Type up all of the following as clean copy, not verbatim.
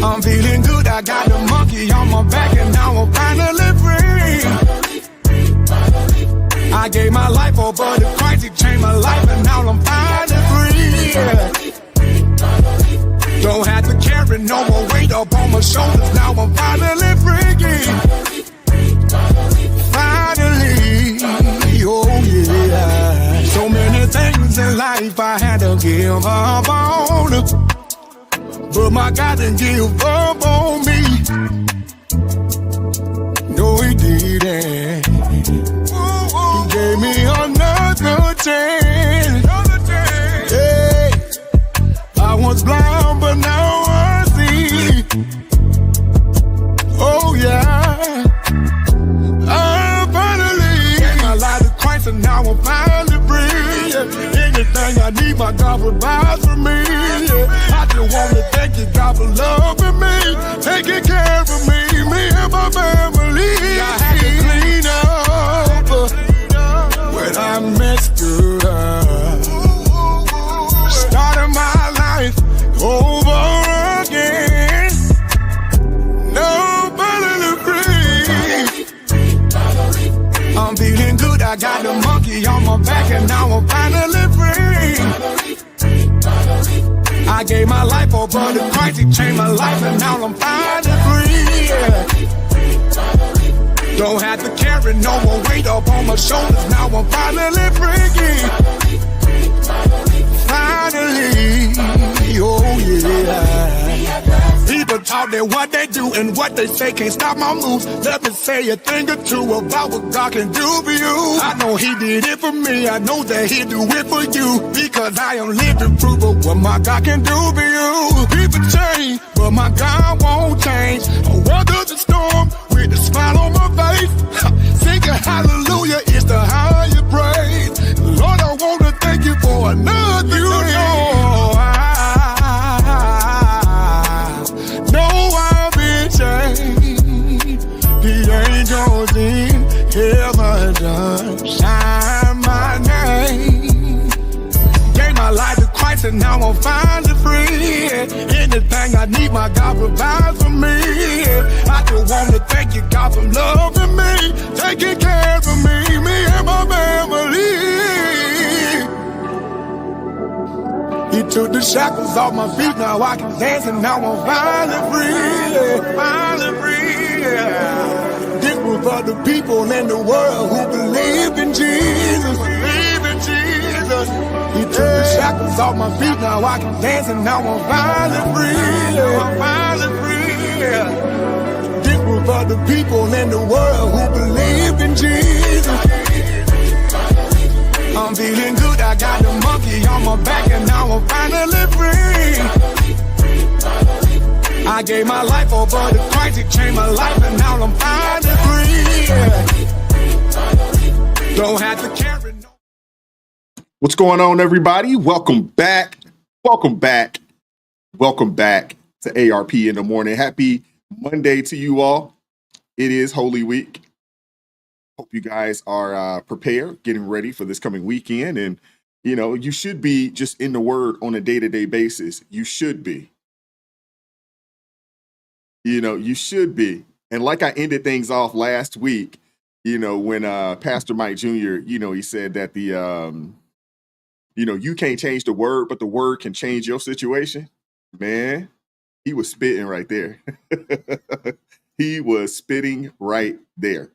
I'm feeling good, I got the monkey on my back and now I'm finally free. I gave my life over to Christ, he changed my life and now I'm finally free. Don't have to carry no more weight up on my shoulders, now I'm finally free. Finally, oh yeah. So many things in life I had to give up on, but my God didn't give up on me. No, he didn't. He gave me another chance. Hey, I was blind, but now I see. Oh yeah. I finally gave my life to Christ and now I'm finally free. Anything I need, my God provides for me. I just want to thank you, God, for loving me, taking care of me and my family. I had to clean up when I messed up, starting my life over again. Now I'm finally free. I'm feeling good, I got the monkey on my back and now I'm finally free. I gave my life over to Christ, he changed my life and now I'm finally free. Don't have to carry no more weight up on my shoulders, now I'm finally free. Finally, oh yeah. People talk that what they do and what they say can't stop my moves. Let me say a thing or two about what God can do for you. I know he did it for me, I know that he'll do it for you, because I am living proof of what my God can do for you. People change, but my God won't change. I weather the storm with a smile on my face. Singing hallelujah is the higher praise. Lord, I want to thank you for another day. You know I've been changed. The angels in heaven done shine my name. Gave my life to Christ and now I'm finally free. Anything I need, my God provides for me. I just want to thank you, God, for loving me, taking care of me and my family. He took the shackles off my feet, now I can dance and now I'm finally free. Finally free. This was for the people in the world who believe in Jesus. Believe in Jesus. He took the shackles off my feet, now I can dance and now I'm finally free. I'm finally free. This was for the people in the world who believe in Jesus. I'm feeling good, I got the monkey on my back and now I'm finally free. I gave my life over to Christ, he changed my life and now I'm finally free. Don't have to carry no. What's going on, everybody? Welcome back. Welcome back. Welcome back to ARP in the morning. Happy Monday to you all. It is Holy Week. Hope you guys are prepared, getting ready for this coming weekend. And, you know, you should be just in the Word on a day-to-day basis. You should be. You know, you should be. And like I ended things off last week, you know, when Pastor Mike Jr., you know, he said that you know, you can't change the Word, but the Word can change your situation. Man, he was spitting right there. He was spitting right there.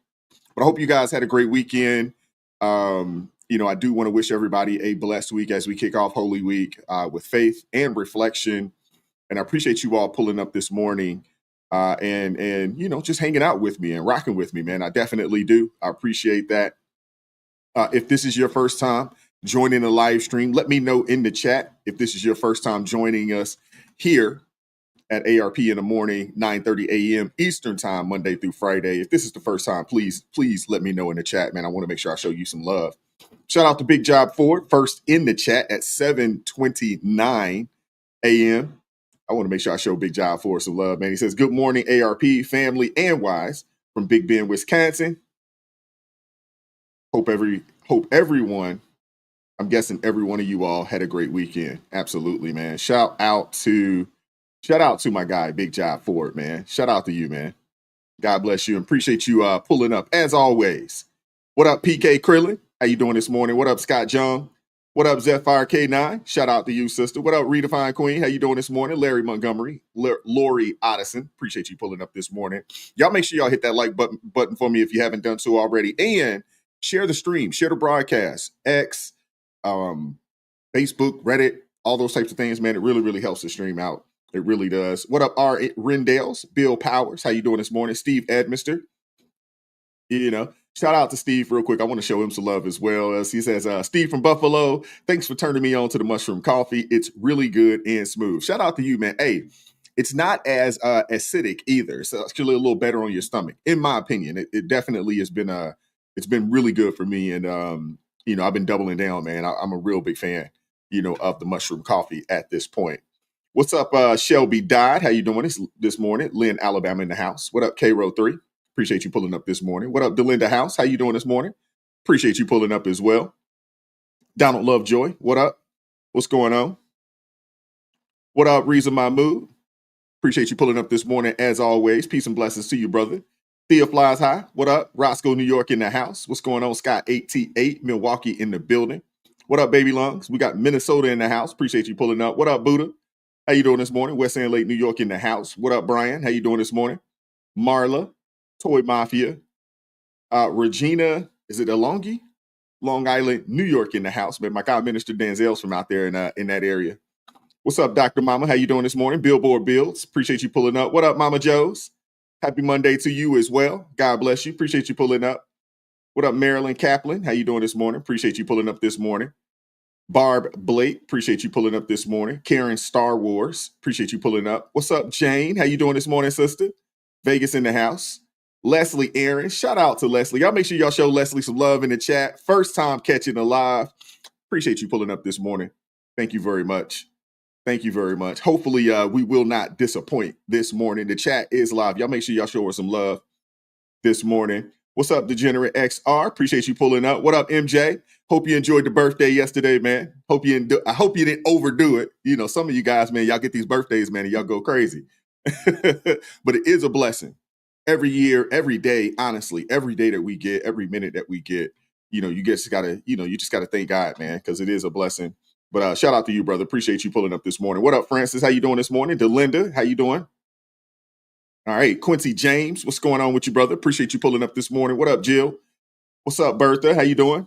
But I hope you guys had a great weekend. You know, I do want to wish everybody a blessed week as we kick off Holy Week with faith and reflection. And I appreciate you all pulling up this morning and you know, just hanging out with me and rocking with me, man. I definitely do. I appreciate that. If this is your first time joining the live stream, let me know in the chat if this is your first time joining us here at ARP in the morning, 9:30 a.m. Eastern time, Monday through Friday. If this is the first time, please let me know in the chat, man. I want to make sure I show you some love. Shout out to Big Job Ford, first in the chat at 7:29 a.m. I want to make sure I show Big Job Ford some love, man. He says, good morning, ARP, family, and wise from Big Bend, Wisconsin. Hope everyone, I'm guessing every one of you all had a great weekend. Absolutely, man. Shout out to Shout out to my guy, Big Job Ford, man. Shout out to you, man. God bless you and appreciate you pulling up as always. What up, PK Krillin? How you doing this morning? What up, Scott Jung? What up, Zephyr K9? Shout out to you, sister. What up, Redefined Queen? How you doing this morning? Larry Montgomery, Lori Otteson. Appreciate you pulling up this morning. Y'all make sure y'all hit that like button for me if you haven't done so already. And share the stream, share the broadcast, X, Facebook, Reddit, all those types of things, man. It really, really helps the stream out. It really does. What up, R. Rendales? Bill Powers. How you doing this morning? Steve Edmister. Shout out to Steve real quick. I want to show him some love as well. As he says, Steve from Buffalo, thanks for turning me on to the mushroom coffee. It's really good and smooth. Shout out to you, man. Hey, it's not as acidic either. So it's actually a little better on your stomach, in my opinion. It definitely has been it's been really good for me. And I've been doubling down, man. I'm a real big fan, of the mushroom coffee at this point. What's up, Shelby Dodd? How you doing this morning? Lynn, Alabama in the house. What up, K-Row 3? Appreciate you pulling up this morning. What up, Delinda House? How you doing this morning? Appreciate you pulling up as well. Donald Lovejoy, what up? What's going on? What up, Reason My Mood? Appreciate you pulling up this morning as always. Peace and blessings to you, brother. Thea Flies High, what up? Roscoe, New York in the house. What's going on? Scott 8T8, Milwaukee in the building. What up, Baby Lungs? We got Minnesota in the house. Appreciate you pulling up. What up, Buddha? How you doing this morning? West End Lake, New York in the house. What up, Brian? How you doing this morning? Marla, Toy Mafia. Regina, is it Alongi? Long Island, New York in the house. But my God, Minister Denzel's from out there in that area. What's up, Dr. Mama? How you doing this morning? Billboard Builds. Appreciate you pulling up. What up, Mama Joe's? Happy Monday to you as well. God bless you. Appreciate you pulling up. What up, Marilyn Kaplan? How you doing this morning? Appreciate you pulling up this morning. Barb Blake, appreciate you pulling up this morning. Karen Star Wars, appreciate you pulling up. What's up, Jane? How you doing this morning, sister? Vegas in the house. Leslie Aaron, shout out to Leslie. Y'all make sure y'all show Leslie some love in the chat. First time catching a live. Appreciate you pulling up this morning. Thank you very much. Thank you very much. Hopefully, we will not disappoint this morning. The chat is live. Y'all make sure y'all show her some love this morning. What's up, Degenerate XR? Appreciate you pulling up. What up, MJ? Hope you enjoyed the birthday yesterday, man. I hope you didn't overdo it. Some of you guys, man, y'all get these birthdays, man, and y'all go crazy. But it is a blessing. Every year, every day, honestly, every day that we get, every minute that we get, you just gotta thank God, man, because it is a blessing. But shout out to you, brother. Appreciate you pulling up this morning. What up, Francis? How you doing this morning? Delinda, how you doing? All right, Quincy James, what's going on with you, brother? Appreciate you pulling up this morning. What up, Jill? What's up, Bertha? How you doing?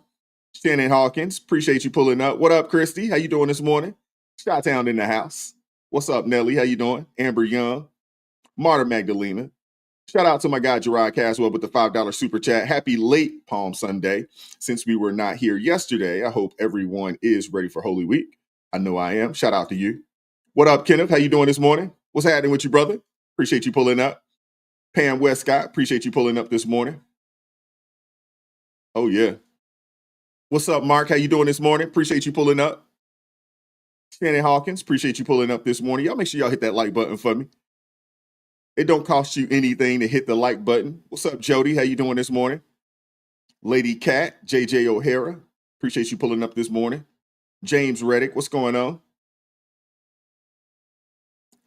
Shannon Hawkins, appreciate you pulling up. What up, Christy? How you doing this morning? Chi-Town in the house. What's up, Nelly? How you doing? Amber Young. Marta Magdalena. Shout out to my guy, Gerard Caswell, with the $5 super chat. Happy late Palm Sunday. Since we were not here yesterday, I hope everyone is ready for Holy Week. I know I am. Shout out to you. What up, Kenneth? How you doing this morning? What's happening with you, brother? Appreciate you pulling up. Pam Westcott, appreciate you pulling up this morning. Oh, yeah. What's up, Mark? How you doing this morning? Appreciate you pulling up. Shannon Hawkins, appreciate you pulling up this morning. Y'all make sure y'all hit that like button for me. It don't cost you anything to hit the like button. What's up, Jody? How you doing this morning? Lady Cat, JJ O'Hara, appreciate you pulling up this morning. James Reddick, what's going on?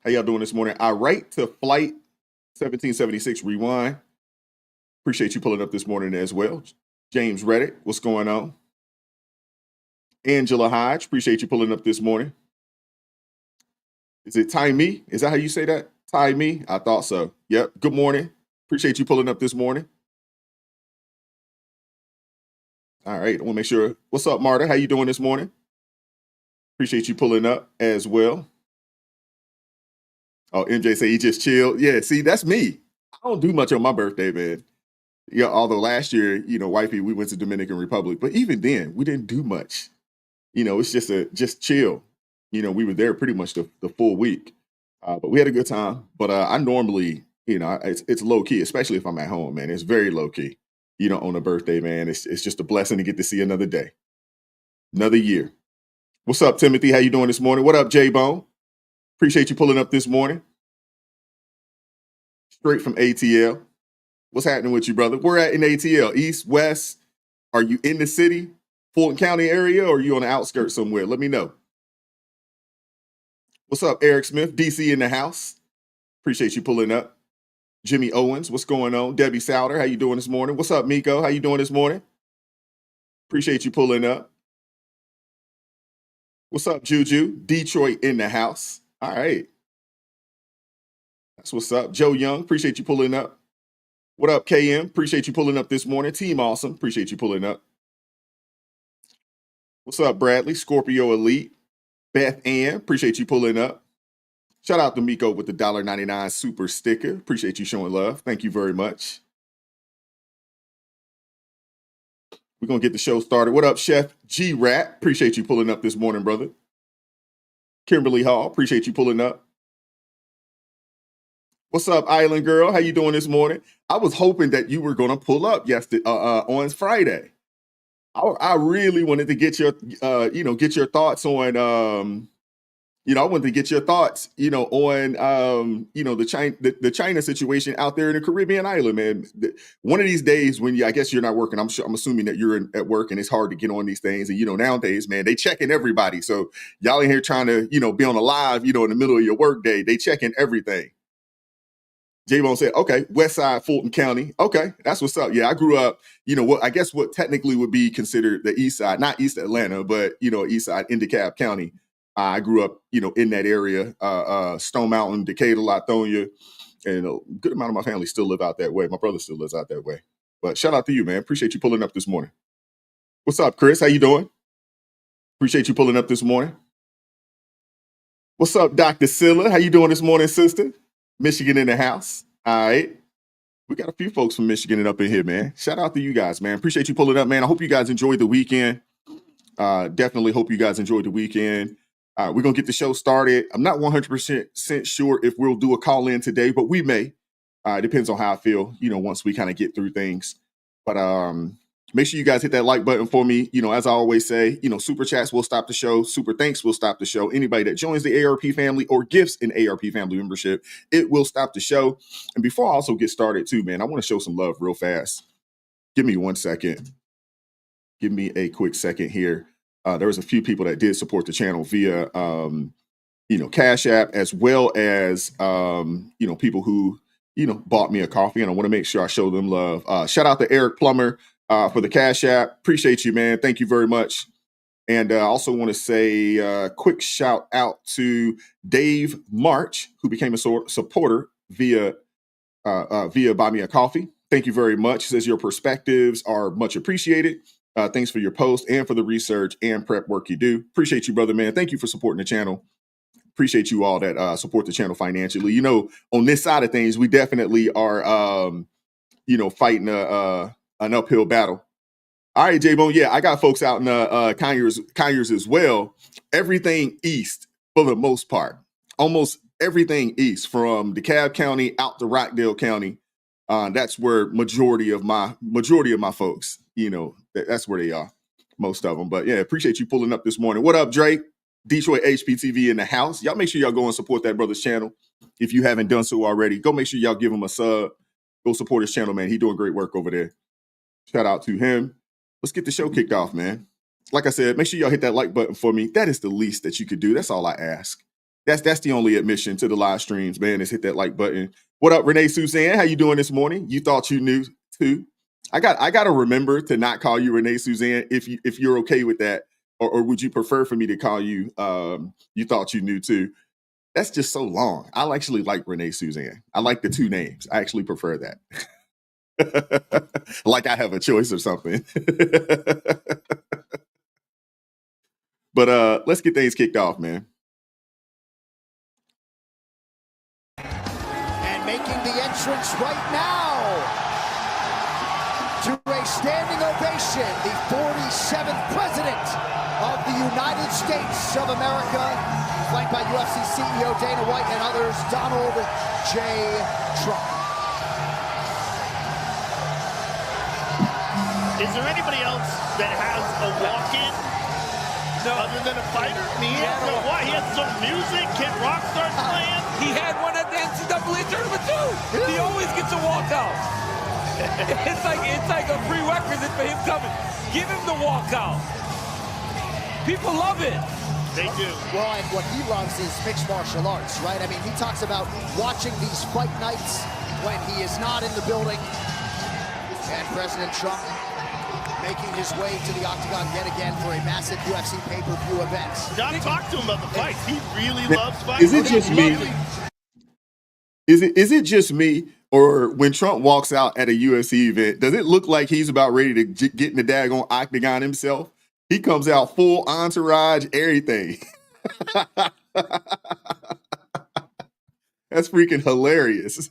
How y'all doing this morning? I write to Flight 1776 Rewind. Appreciate you pulling up this morning as well. James Reddick, what's going on? Angela Hodge, appreciate you pulling up this morning. Is it Ty Me? Is that how you say that? Ty Me? I thought so. Yep. Good morning. Appreciate you pulling up this morning. All right. I want to make sure. What's up, Marta? How you doing this morning? Appreciate you pulling up as well. Oh, MJ say he just chilled. Yeah, see, that's me. I don't do much on my birthday, man. Yeah, although last year, wifey, we went to Dominican Republic, but even then, we didn't do much. It's just chill. We were there pretty much the full week, but we had a good time. But I normally, it's low key, especially if I'm at home, man. It's very low key. On a birthday, man, it's just a blessing to get to see another day, another year. What's up, Timothy? How you doing this morning? What up, J-Bone? Appreciate you pulling up this morning. Straight from ATL. What's happening with you, brother? We're at in ATL, East, West. Are you in the city, Fulton County area, or are you on the outskirts somewhere? Let me know. What's up, Eric Smith? DC in the house. Appreciate you pulling up. Jimmy Owens, what's going on? Debbie Souter, how you doing this morning? What's up, Miko? How you doing this morning? Appreciate you pulling up. What's up, Juju? Detroit in the house. All right. That's what's up. Joe Young, appreciate you pulling up. What up, KM? Appreciate you pulling up this morning. Team Awesome, appreciate you pulling up. What's up, Bradley? Scorpio Elite. Beth Ann, appreciate you pulling up. Shout out to Miko with the $1.99 super sticker. Appreciate you showing love. Thank you very much. We're going to get the show started. What up, Chef G-Rat? Appreciate you pulling up this morning, brother. Kimberly Hall, appreciate you pulling up. What's up, Island Girl? How you doing this morning? I was hoping that you were going to pull up yesterday on Friday. I really wanted to get your, get your thoughts on, I wanted to get your thoughts, on, the China situation out there in the Caribbean island, man. One of these days when I guess you're not working, I'm assuming that you're at work and it's hard to get on these things. And, nowadays, man, they checking everybody. So y'all in here trying to, be on a live, in the middle of your work day, they checking everything. J-Bone said, okay, West Side, Fulton County. Okay, that's what's up. Yeah, I grew up, what technically would be considered the East Side, not East Atlanta, but, East Side, INDICTED County. I grew up, in that area, Stone Mountain, Decatur, Lithonia, and a good amount of my family still live out that way. My brother still lives out that way. But shout out to you, man. Appreciate you pulling up this morning. What's up, Chris? How you doing? Appreciate you pulling up this morning. What's up, Dr. Silla? How you doing this morning, sister? Michigan in the house. All right. We got a few folks from Michigan up in here, man. Shout out to you guys, man. Appreciate you pulling up, man. I hope you guys enjoyed the weekend. Definitely hope you guys enjoyed the weekend. We're going to get the show started. I'm not 100% sure if we'll do a call in today, but we may. Depends on how I feel, once we kind of get through things. But make sure you guys hit that like button for me. As I always say, super chats will stop the show. Super thanks will stop the show. Anybody that joins the ARP family or gifts an ARP family membership, it will stop the show. And before I also get started too, man, I want to show some love real fast. Give me 1 second. Give me a quick second here. There was a few people that did support the channel via, Cash App, as well as, people who, bought me a coffee, and I want to make sure I show them love. Shout out to Eric Plummer for the Cash App. Appreciate you, man. Thank you very much. And I also want to say a quick shout out to Dave March, who became a supporter via Buy Me a Coffee. Thank you very much. Says your perspectives are much appreciated. Thanks for your post and for the research and prep work you do. Appreciate you, brother, man. Thank you for supporting the channel. Appreciate you all that support the channel financially. On this side of things, we definitely are, fighting an uphill battle. All right, J-Bone. Yeah, I got folks out in Conyers as well. Everything east for the most part. Almost everything east from DeKalb County out to Rockdale County. That's where majority of my folks, that's where they are, most of them. But yeah, appreciate you pulling up this morning. What up, Drake? Detroit HPTV in the house. Y'all make sure y'all go and support that brother's channel. If you haven't done so already, go make sure y'all give him a sub. Go support his channel, man. He doing great work over there. Shout out to him. Let's get the show kicked off, man. Like I said, make sure y'all hit that like button for me. That is the least that you could do. That's all I ask. That's the only admission to the live streams, man, is hit that like button. What up, Renee Suzanne? How you doing this morning? You thought you knew too? I got to remember to not call you Renee Suzanne if you're okay with that. Or would you prefer for me to call you, you thought you knew too? That's just so long. I actually like Renee Suzanne. I like the two names. I actually prefer that. Like I have a choice or something. But let's get things kicked off, man. And making the entrance right now to a standing ovation, the 47th president of the United States of America, flanked by UFC CEO Dana White and others, Donald J. Trump. Is there anybody else that has a walk-in other than a fighter? I mean, he had some music, Kid Rock starts playing. He had one at the NCAA tournament too. He always gets a walkout. It's like a prerequisite for him coming. Give him the walkout. People love it. They do. Well, and what he loves is mixed martial arts, right? I mean, he talks about watching these fight nights when he is not in the building. And President Trump making his way to the octagon yet again for a massive UFC pay-per-view event. John, talk to him about the fights. He really loves fights. Is it just me? Is it just me, or when Trump walks out at a UFC event, does it look like he's about ready to get in the daggone octagon himself? He comes out full entourage, everything. That's freaking hilarious.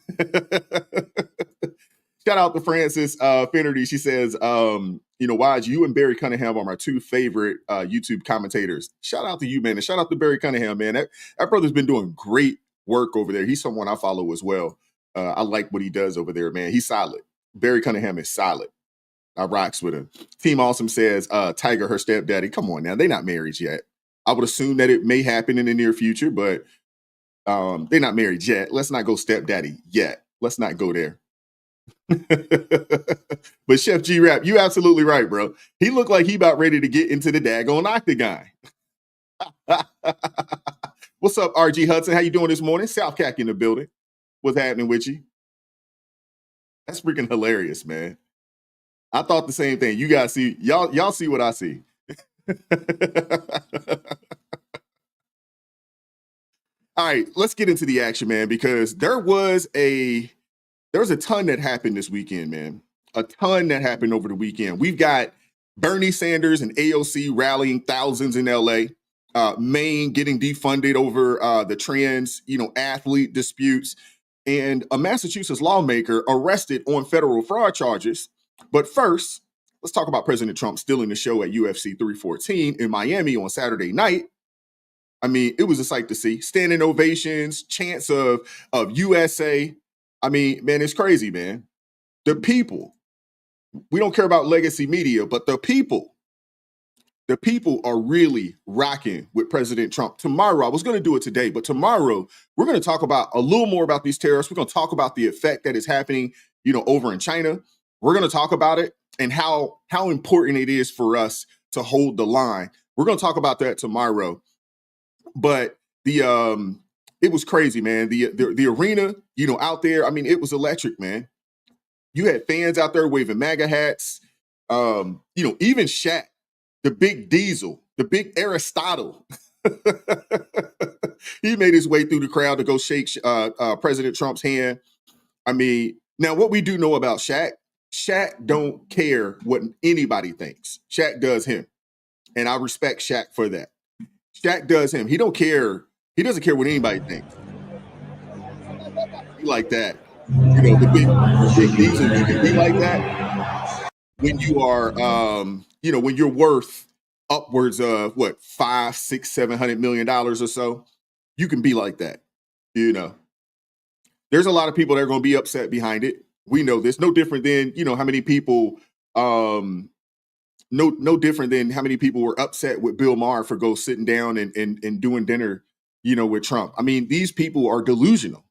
Shout out to Francis Finnerty. She says, Waj, you and Barry Cunningham are my two favorite YouTube commentators. Shout out to you, man. And shout out to Barry Cunningham, man. That brother's been doing great work over there. He's someone I follow as well. I like what he does over there, man. He's solid. Barry Cunningham is solid. I rocks with him. Team Awesome says, Tiger, her stepdaddy. Come on now. They're not married yet. I would assume that it may happen in the near future, but they're not married yet. Let's not go stepdaddy yet. Let's not go there. But Chef G-Rap, you absolutely right, bro. He looked like he about ready to get into the daggone octagon. What's up, RG Hudson? How you doing this morning? South Cac in the building. What's happening with you? That's freaking hilarious, man. I thought the same thing. You guys see, y'all see what I see. All right, let's get into the action, man, because there was a ton that happened this weekend, man. A ton that happened over the weekend. We've got Bernie Sanders and AOC rallying thousands in LA. Maine getting defunded over the trans, athlete disputes, and a Massachusetts lawmaker arrested on federal fraud charges. But first, let's talk about President Trump stealing the show at UFC 314 in Miami on Saturday night. I mean, it was a sight to see. Standing ovations, chants of USA. I mean, man, it's crazy, man. The people, we don't care about legacy media, but the people are really rocking with President Trump. Tomorrow, I was going to do it today, but tomorrow we're going to talk about a little more about these tariffs. We're going to talk about the effect that is happening, over in China. We're going to talk about it and how important it is for us to hold the line. We're going to talk about that tomorrow. But it was crazy, man. The arena, out there, I mean, it was electric, man. You had fans out there waving MAGA hats. Even Shaq, the big Diesel, the big Aristotle. He made his way through the crowd to go shake President Trump's hand. I mean, now what we do know about Shaq don't care what anybody thinks. Shaq does him. And I respect Shaq for that. Shaq does him. He don't care. He doesn't care what anybody thinks. He like that. The big Diesel, you can be like that when you are, when you're worth upwards of what, $500, $600, $700 million or so, you can be like that. There's a lot of people that are going to be upset behind it. We know this. No different than, how many people, no different than how many people were upset with Bill Maher for go sitting down and doing dinner, with Trump. I mean, these people are delusional.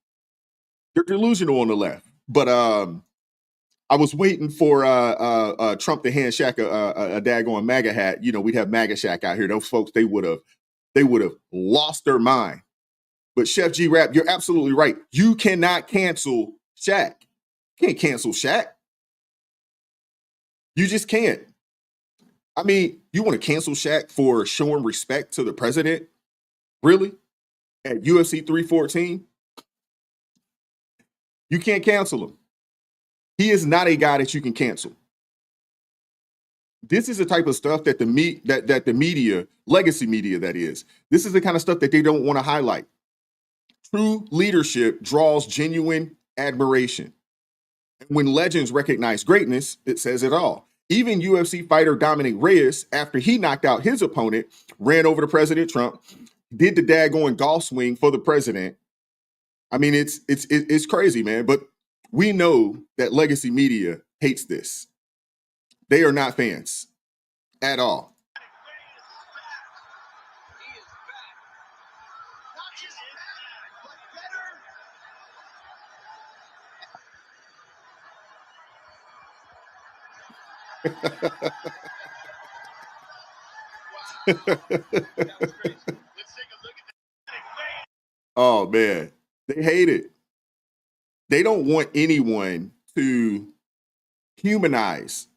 They're delusional on the left. But I was waiting for Trump to hand Shaq a daggone MAGA hat. We'd have MAGA Shaq out here. Those folks, they would have lost their mind. But Chef G-Rap, you're absolutely right. You cannot cancel Shaq. You can't cancel Shaq. You just can't. I mean, you want to cancel Shaq for showing respect to the president? Really? At UFC 314? You can't cancel him. He is not a guy that you can cancel. This is the type of stuff that the media, legacy media that is, this is the kind of stuff that they don't want to highlight. True leadership draws genuine admiration. When legends recognize greatness, it says it all. Even UFC fighter Dominic Reyes, after he knocked out his opponent, ran over to President Trump, did the daggone golf swing for the president. I mean, it's crazy, man. But we know that legacy media hates this. They are not fans at all. Oh man, they hate it. They don't want anyone to humanize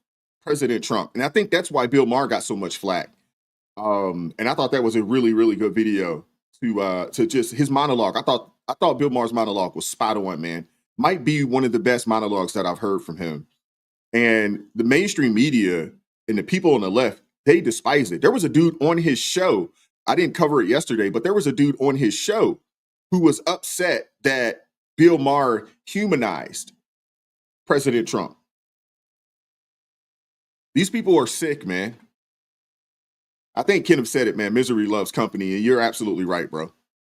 President Trump, and I think that's why Bill Maher got so much flack. And I thought that was a really, really good video to just his monologue. I thought Bill Maher's monologue was spot on, man. Might be one of the best monologues that I've heard from him. And the mainstream media and the people on the left, they despise it. There was a dude on his show. I didn't cover it yesterday, but there was a dude on his show who was upset that Bill Maher humanized President Trump. These people are sick, man. I think Kenneth said it, man. Misery loves company. And you're absolutely right, bro.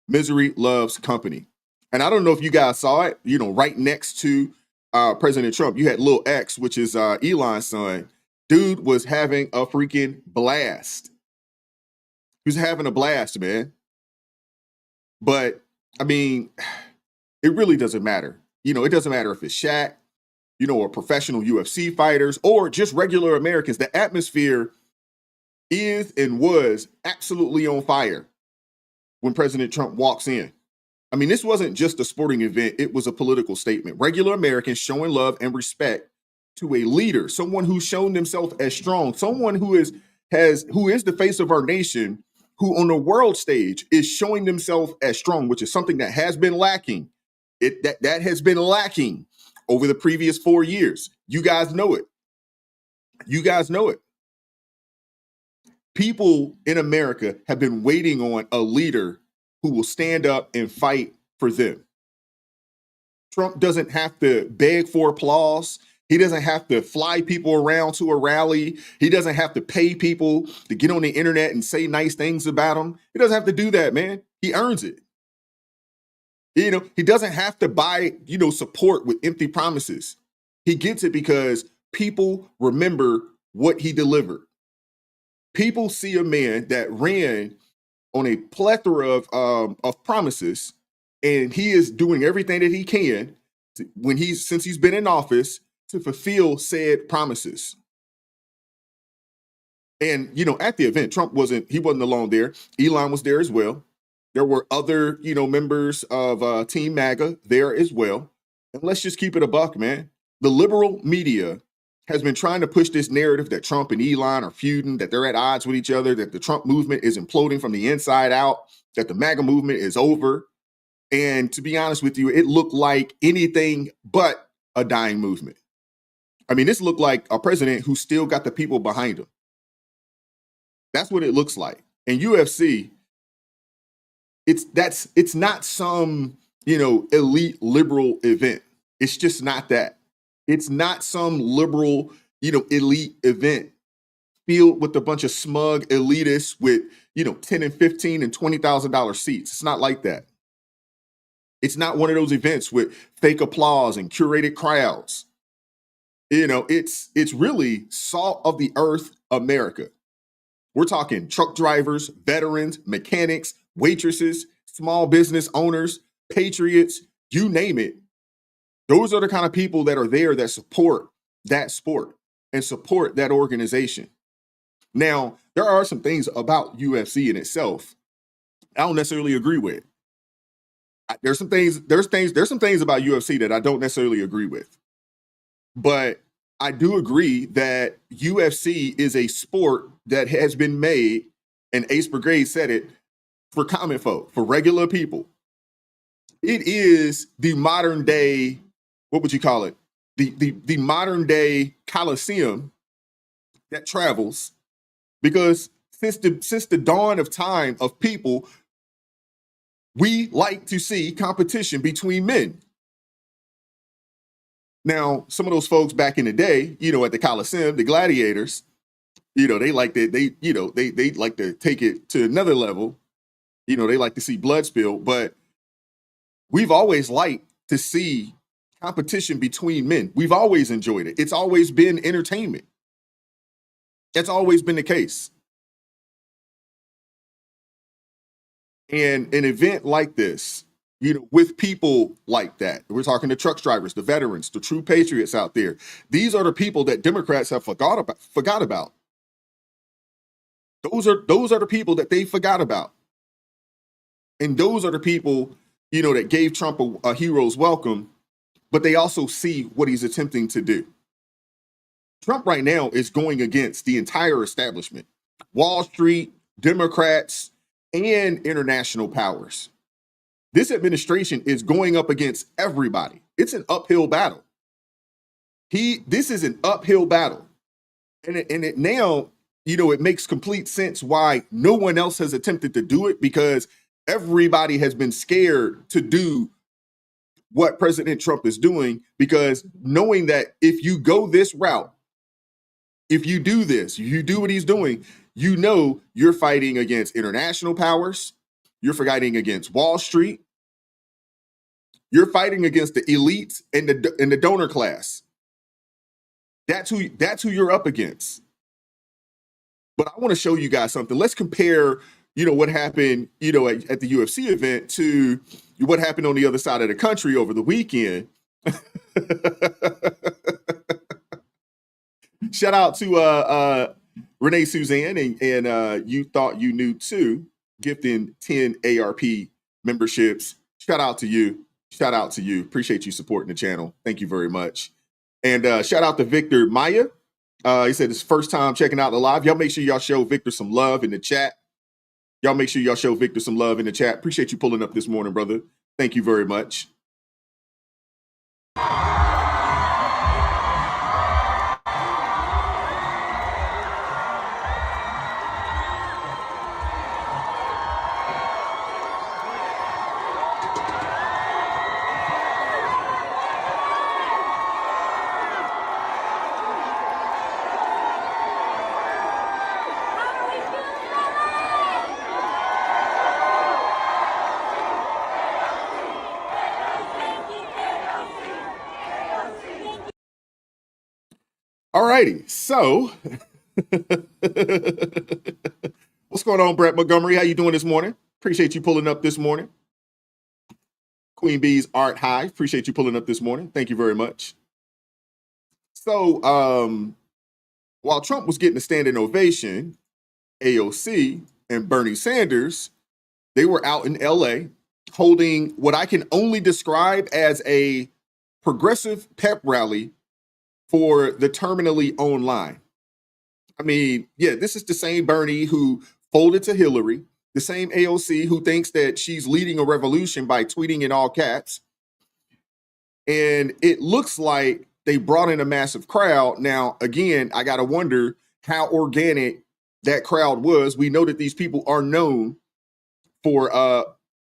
Misery loves company. And I don't know if you guys saw it, right next to President Trump, you had Lil X, which is Elon's son. Dude was having a freaking blast. He was having a blast, man. But, I mean, it really doesn't matter. It doesn't matter if it's Shaq, or professional UFC fighters, or just regular Americans. The atmosphere is and was absolutely on fire when President Trump walks in. I mean, this wasn't just a sporting event. It was a political statement. Regular Americans showing love and respect to a leader, someone who's shown themselves as strong, someone who is the face of our nation, who on the world stage is showing themselves as strong, which is something that has been lacking. That has been lacking over the previous 4 years. You guys know it. You guys know it. People in America have been waiting on a leader who will stand up and fight for them. Trump doesn't have to beg for applause. He doesn't have to fly people around to a rally. He doesn't have to pay people to get on the internet and say nice things about him. He doesn't have to do that, man. He earns it. He doesn't have to buy, support with empty promises. He gets it because people remember what he delivered. People see a man that ran on a plethora of promises, and he is doing everything that he can since he's been in office to fulfill said promises. And at the event, Trump wasn't alone there. Elon was there as well. There were other members of Team MAGA there as well. And let's just keep it a buck, man. The liberal media has been trying to push this narrative that Trump and Elon are feuding, that they're at odds with each other, that the Trump movement is imploding from the inside out, that the MAGA movement is over. And to be honest with you, it looked like anything but a dying movement. I mean, this looked like a president who still got the people behind him. That's what it looks like. And UFC, it's not some, elite liberal event. It's just not that. It's not some liberal, elite event filled with a bunch of smug elitists with, $10 and $15 and $20,000 seats. It's not like that. It's not one of those events with fake applause and curated crowds. It's really salt of the earth America. We're talking truck drivers, veterans, mechanics, waitresses, small business owners, patriots, you name it. Those are the kind of people that are there that support that sport and support that organization. Now, there are some things about UFC in itself I don't necessarily agree with. There's some things about UFC that I don't necessarily agree with. But I do agree that UFC is a sport that has been made, and Ace Brigade said it, for common folk, for regular people. It is the modern day, what would you call it? The modern day Coliseum that travels, because since the dawn of time of people, we like to see competition between men. Now, some of those folks back in the day, at the Coliseum, the gladiators, they like to take it to another level. They like to see blood spill, but we've always liked to see competition between men. We've always enjoyed it. It's always been entertainment. That's always been the case. And an event like this, with people like that, we're talking the truck drivers, the veterans, the true patriots out there. These are the people that Democrats have forgot about. Those are the people that they forgot about. And those are the people, you know, that gave Trump a hero's welcome, but they also see what he's attempting to do. Trump right now is going against the entire establishment, Wall Street, Democrats, and international powers. This administration is going up against everybody. It's an uphill battle. This is an uphill battle. And it now, you know, it makes complete sense why no one else has attempted to do it, because everybody has been scared to do what President Trump is doing, because knowing that if you go this route, if you do this, you do what he's doing, you know you're fighting against international powers, you're fighting against Wall Street, you're fighting against the elites and the donor class. That's who you're up against. But I want to show you guys something. Let's compare, you know, what happened, you know, at the UFC event to what happened on the other side of the country over the weekend. Shout out to Renee Suzanne and You Thought You Knew Too, gifting 10 ARP memberships. Shout out to you. Shout out to you. Appreciate you supporting the channel. Thank you very much. And shout out to Victor Maya. He said it's first time checking out the live. Y'all make sure y'all show Victor some love in the chat. Y'all make sure y'all show Victor some love in the chat. Appreciate you pulling up this morning, brother. Thank you very much. Alrighty, so what's going on, Brett Montgomery? How you doing this morning? Appreciate you pulling up this morning. Queen Bee's Art High, appreciate you pulling up this morning. Thank you very much. So while Trump was getting a standing ovation, AOC and Bernie Sanders, they were out in LA holding what I can only describe as a progressive pep rally for the terminally owned line. I mean, yeah, this is the same Bernie who folded to Hillary, the same AOC who thinks that she's leading a revolution by tweeting in all caps. And it looks like they brought in a massive crowd. Now, again, I got to wonder how organic that crowd was. We know that these people are known for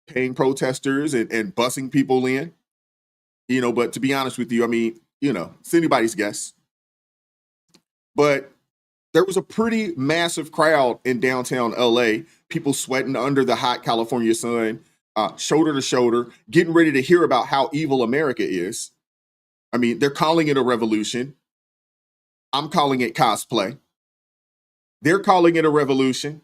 paying protesters and bussing people in, you know, but to be honest with you, I mean, you know, it's anybody's guess. But there was a pretty massive crowd in downtown LA, people sweating under the hot California sun, shoulder to shoulder, getting ready to hear about how evil America is. I mean, they're calling it a revolution. I'm calling it cosplay. They're calling it a revolution.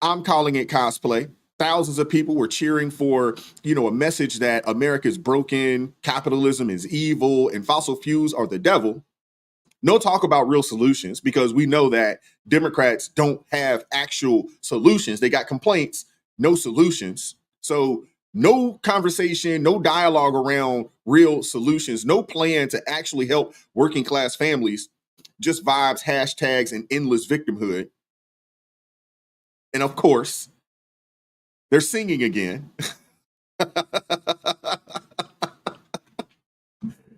I'm calling it cosplay. Thousands of people were cheering for, you know, a message that America is broken, capitalism is evil, and fossil fuels are the devil. No talk about real solutions, because we know that Democrats don't have actual solutions. They got complaints, no solutions. So no conversation, no dialogue around real solutions, no plan to actually help working class families, just vibes, hashtags, and endless victimhood. And of course, they're singing again.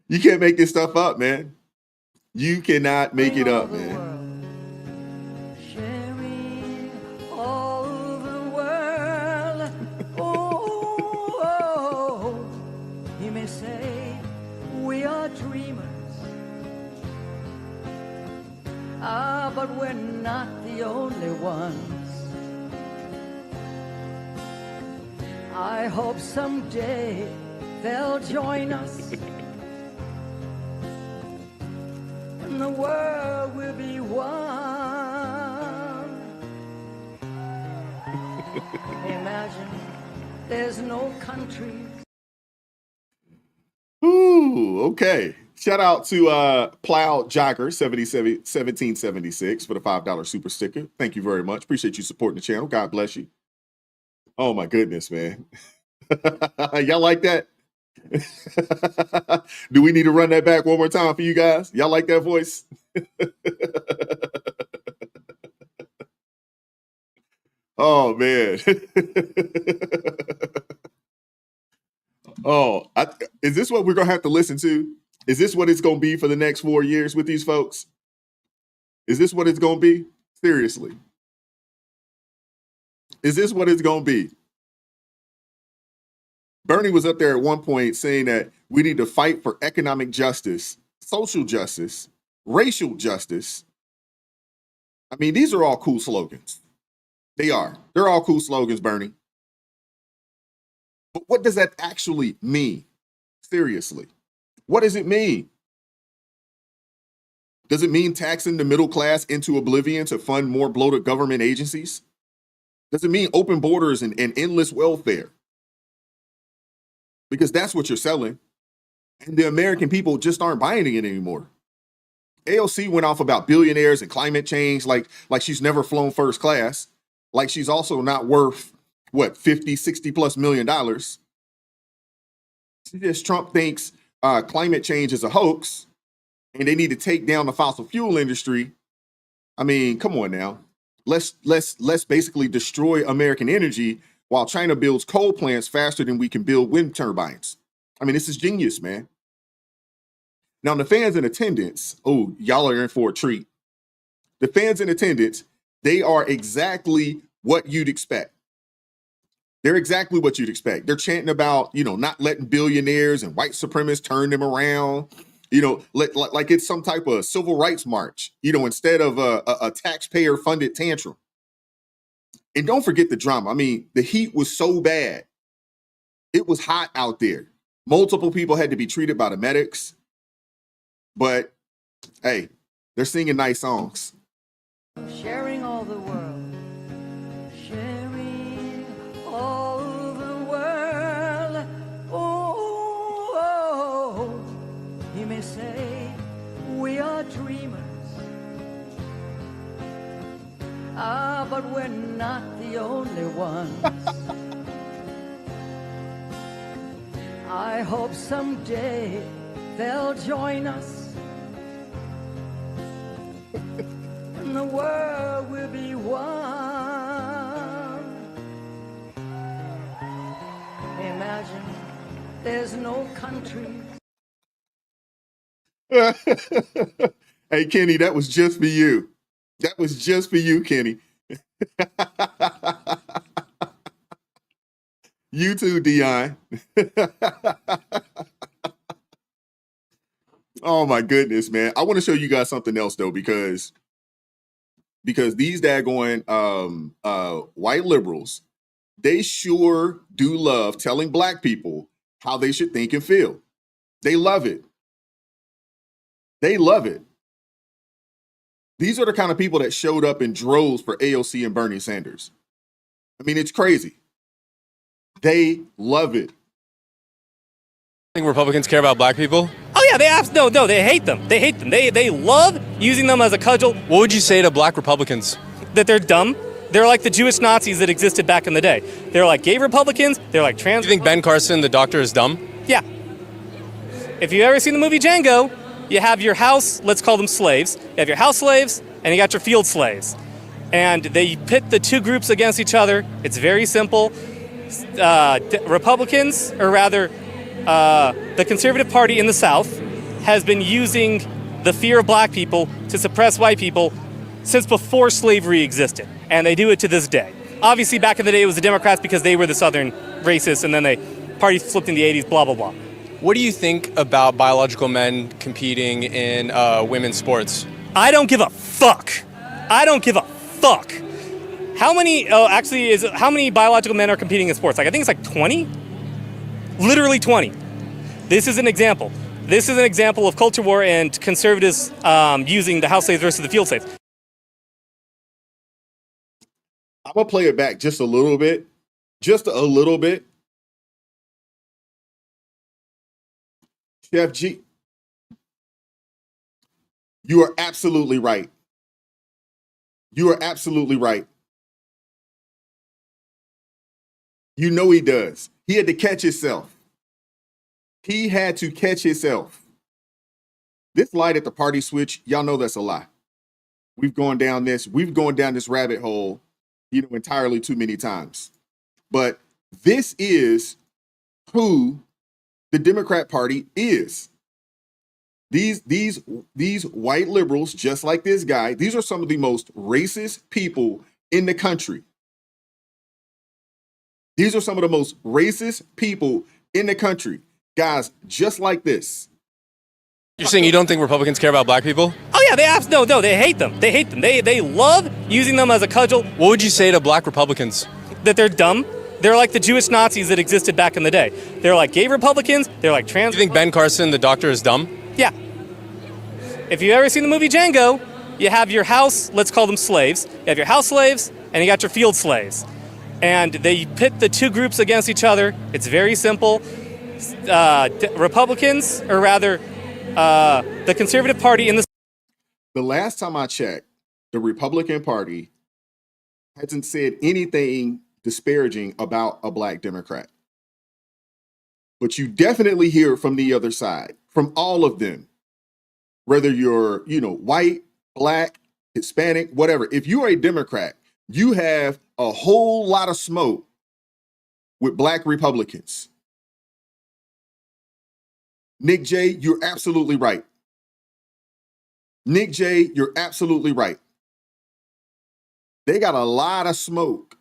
You can't make this stuff up, man. You cannot make it up, man. Sharing all the world. Oh, you may say we are dreamers. But we're not the only ones. I hope someday they'll join us, and the world will be one. Imagine there's no country. Ooh, okay. Shout out to Plow Jogger 1776 for the $5 super sticker. Thank you very much. Appreciate you supporting the channel. God bless you. Oh my goodness, man. Y'all like that? Do we need to run that back one more time for you guys? Y'all like that voice? Oh man. Is this what we're gonna have to listen to? Is this what it's gonna be for the next 4 years with these folks? Is this what it's gonna be? Seriously. Is this what it's gonna be? Bernie was up there at one point saying that we need to fight for economic justice, social justice, racial justice. I mean, these are all cool slogans. They are. They're all cool slogans, Bernie. But what does that actually mean? Seriously. What does it mean? Does it mean taxing the middle class into oblivion to fund more bloated government agencies? Does it mean open borders and endless welfare? Because that's what you're selling. And the American people just aren't buying it anymore. AOC went off about billionaires and climate change like she's never flown first class. Like she's also not worth, what, 50, 60 plus $1 million. Trump thinks climate change is a hoax and they need to take down the fossil fuel industry. I mean, come on now. Let's basically destroy American energy while China builds coal plants faster than we can build wind turbines. I mean, this is genius, man. Now, the fans in attendance, oh, y'all are in for a treat. The fans in attendance, they are exactly what you'd expect. They're exactly what you'd expect. They're chanting about, not letting billionaires and white supremacists turn them around, like it's some type of civil rights march, instead of a taxpayer-funded tantrum. And don't forget the drama. I mean, the heat was so bad. It was hot out there. Multiple people had to be treated by the medics. But, hey, they're singing nice songs. Sharing all the world, sharing all the world. Oh, you may say we are dreamers. But we're not the only ones. I hope someday they'll join us. And the world will be one. Imagine there's no country. Hey, Kenny, that was just for you. That was just for you, Kenny. You too, Dion. Oh my goodness, man. I want to show you guys something else though, because these daggone white liberals, they sure do love telling black people how they should think and feel. They love it. They love it. These are the kind of people that showed up in droves for AOC and Bernie Sanders. I mean, it's crazy. They love it. Think Republicans care about black people? Oh yeah, they hate them. They hate them. They love using them as a cudgel. What would you say to black Republicans? That they're dumb. They're like the Jewish Nazis that existed back in the day. They're like gay Republicans. They're like trans. Do you think Ben Carson, the doctor, is dumb? Yeah. If you've ever seen the movie Django, you have your house, let's call them slaves. You have your house slaves, and you got your field slaves. And they pit the two groups against each other. It's very simple. Republicans, or rather, the Conservative Party in the South, has been using the fear of black people to suppress white people since before slavery existed. And they do it to this day. Obviously, back in the day, it was the Democrats because they were the Southern racists, and then the party flipped in the 80s, blah, blah, blah. What do you think about biological men competing in women's sports? I don't give a fuck. I don't give a fuck. How many biological men are competing in sports? I think it's 20? Literally 20. This is an example. This is an example of culture war and conservatives using the house slaves versus the field slaves. I'm going to play it back just a little bit. Just a little bit. Chef G. You are absolutely right. You are absolutely right. You know he does. He had to catch himself. He had to catch himself. This light at the party switch, y'all know that's a lie. We've gone down this rabbit hole, entirely too many times. But this is who the Democrat Party is. These white liberals, just like this guy, these are some of the most racist people in the country. These are some of the most racist people in the country. Guys, just like this. You're saying you don't think Republicans care about black people? Oh yeah, they hate them. They hate them. They love using them as a cudgel. What would you say to black Republicans? That they're dumb. They're like the Jewish Nazis that existed back in the day. They're like gay Republicans. They're like trans. Do you think Ben Carson, the doctor, is dumb? Yeah. If you've ever seen the movie Django, you have your house, let's call them slaves. You have your house slaves, and you got your field slaves. And they pit the two groups against each other. It's very simple. Republicans, or rather, the Conservative Party in the last time I checked, the Republican Party hasn't said anything disparaging about a black Democrat. But you definitely hear it from the other side, from all of them. Whether you're, white, black, Hispanic, whatever. If you are a Democrat, you have a whole lot of smoke with black Republicans. Nick J, you're absolutely right. Nick J, you're absolutely right. They got a lot of smoke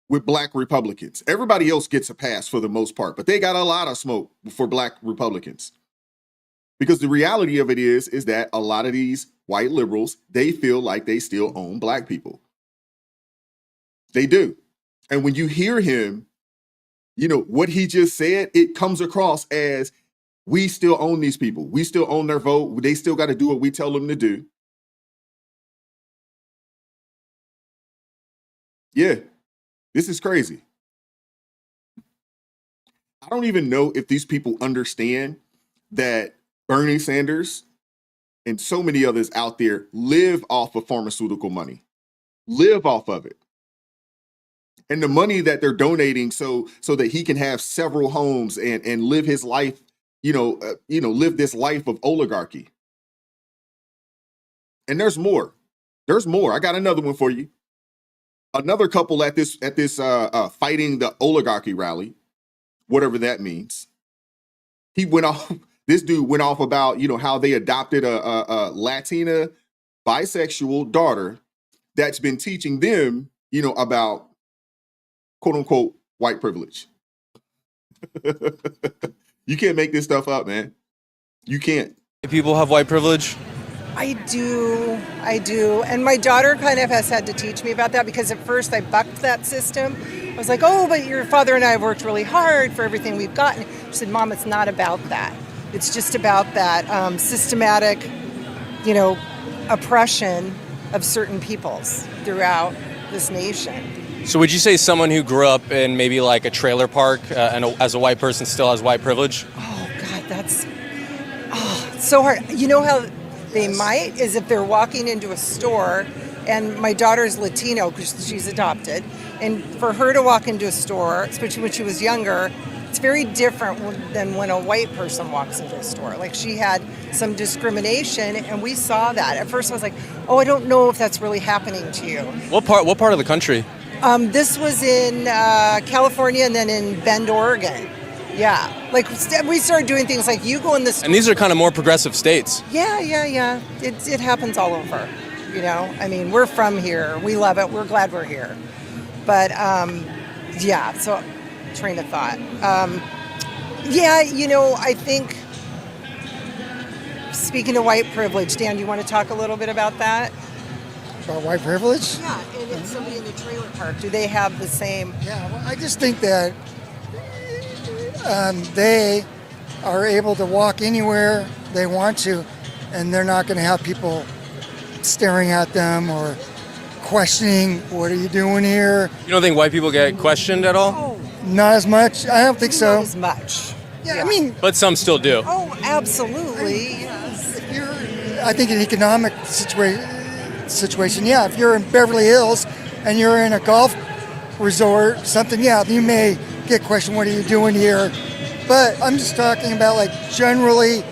with black Republicans. Everybody else gets a pass for the most part, but they got a lot of smoke for black Republicans. Because the reality of it is that a lot of these white liberals, they feel like they still own black people. They do. And when you hear him, what he just said, it comes across as, we still own these people. We still own their vote. They still got to do what we tell them to do. Yeah, this is crazy. I don't even know if these people understand that Bernie Sanders and so many others out there live off of pharmaceutical money, live off of it. And the money that they're donating so that he can have several homes and live his life, live this life of oligarchy. And there's more. There's more. I got another one for you. Another couple at this fighting the oligarchy rally, whatever that means. This dude went off about, how they adopted a Latina bisexual daughter that's been teaching them, about quote unquote white privilege. You can't make this stuff up, man. You can't. People have white privilege? I do. And my daughter kind of has had to teach me about that, because at first I bucked that system. I was like, oh, but your father and I have worked really hard for everything we've gotten. She said, Mom, it's not about that. It's just about that systematic, oppression of certain peoples throughout this nation. So would you say someone who grew up in maybe like a trailer park and as a white person still has white privilege? Oh, God, that's so hard. You know how they might is if they're walking into a store, and my daughter's Latino because she's adopted, and for her to walk into a store, especially when she was younger, it's very different than when a white person walks into a store. Like, she had some discrimination, and we saw that. At first I was like, oh, I don't know if that's really happening to you. What part of the country? This was in California and then in Bend, Oregon. Yeah. Like, we started doing things like you go in the store. And these are kind of more progressive states. Yeah. It happens all over, I mean, we're from here. We love it. We're glad we're here. But, so train of thought. I think, speaking of white privilege, Dan, do you want to talk a little bit about that? About white privilege? Yeah, and if somebody in the trailer park, do they have the same? Yeah, well, I just think that they are able to walk anywhere they want to, and they're not going to have people staring at them or questioning, what are you doing here? You don't think white people get questioned at all? Oh, Not as much. I don't think so. not as much. Yeah, I mean, But some still do. Oh, absolutely. if you're I think an economic situation, yeah, if you're in Beverly Hills and you're in a golf resort, something, yeah, you may get questioned, what are you doing here? But I'm just talking about like generally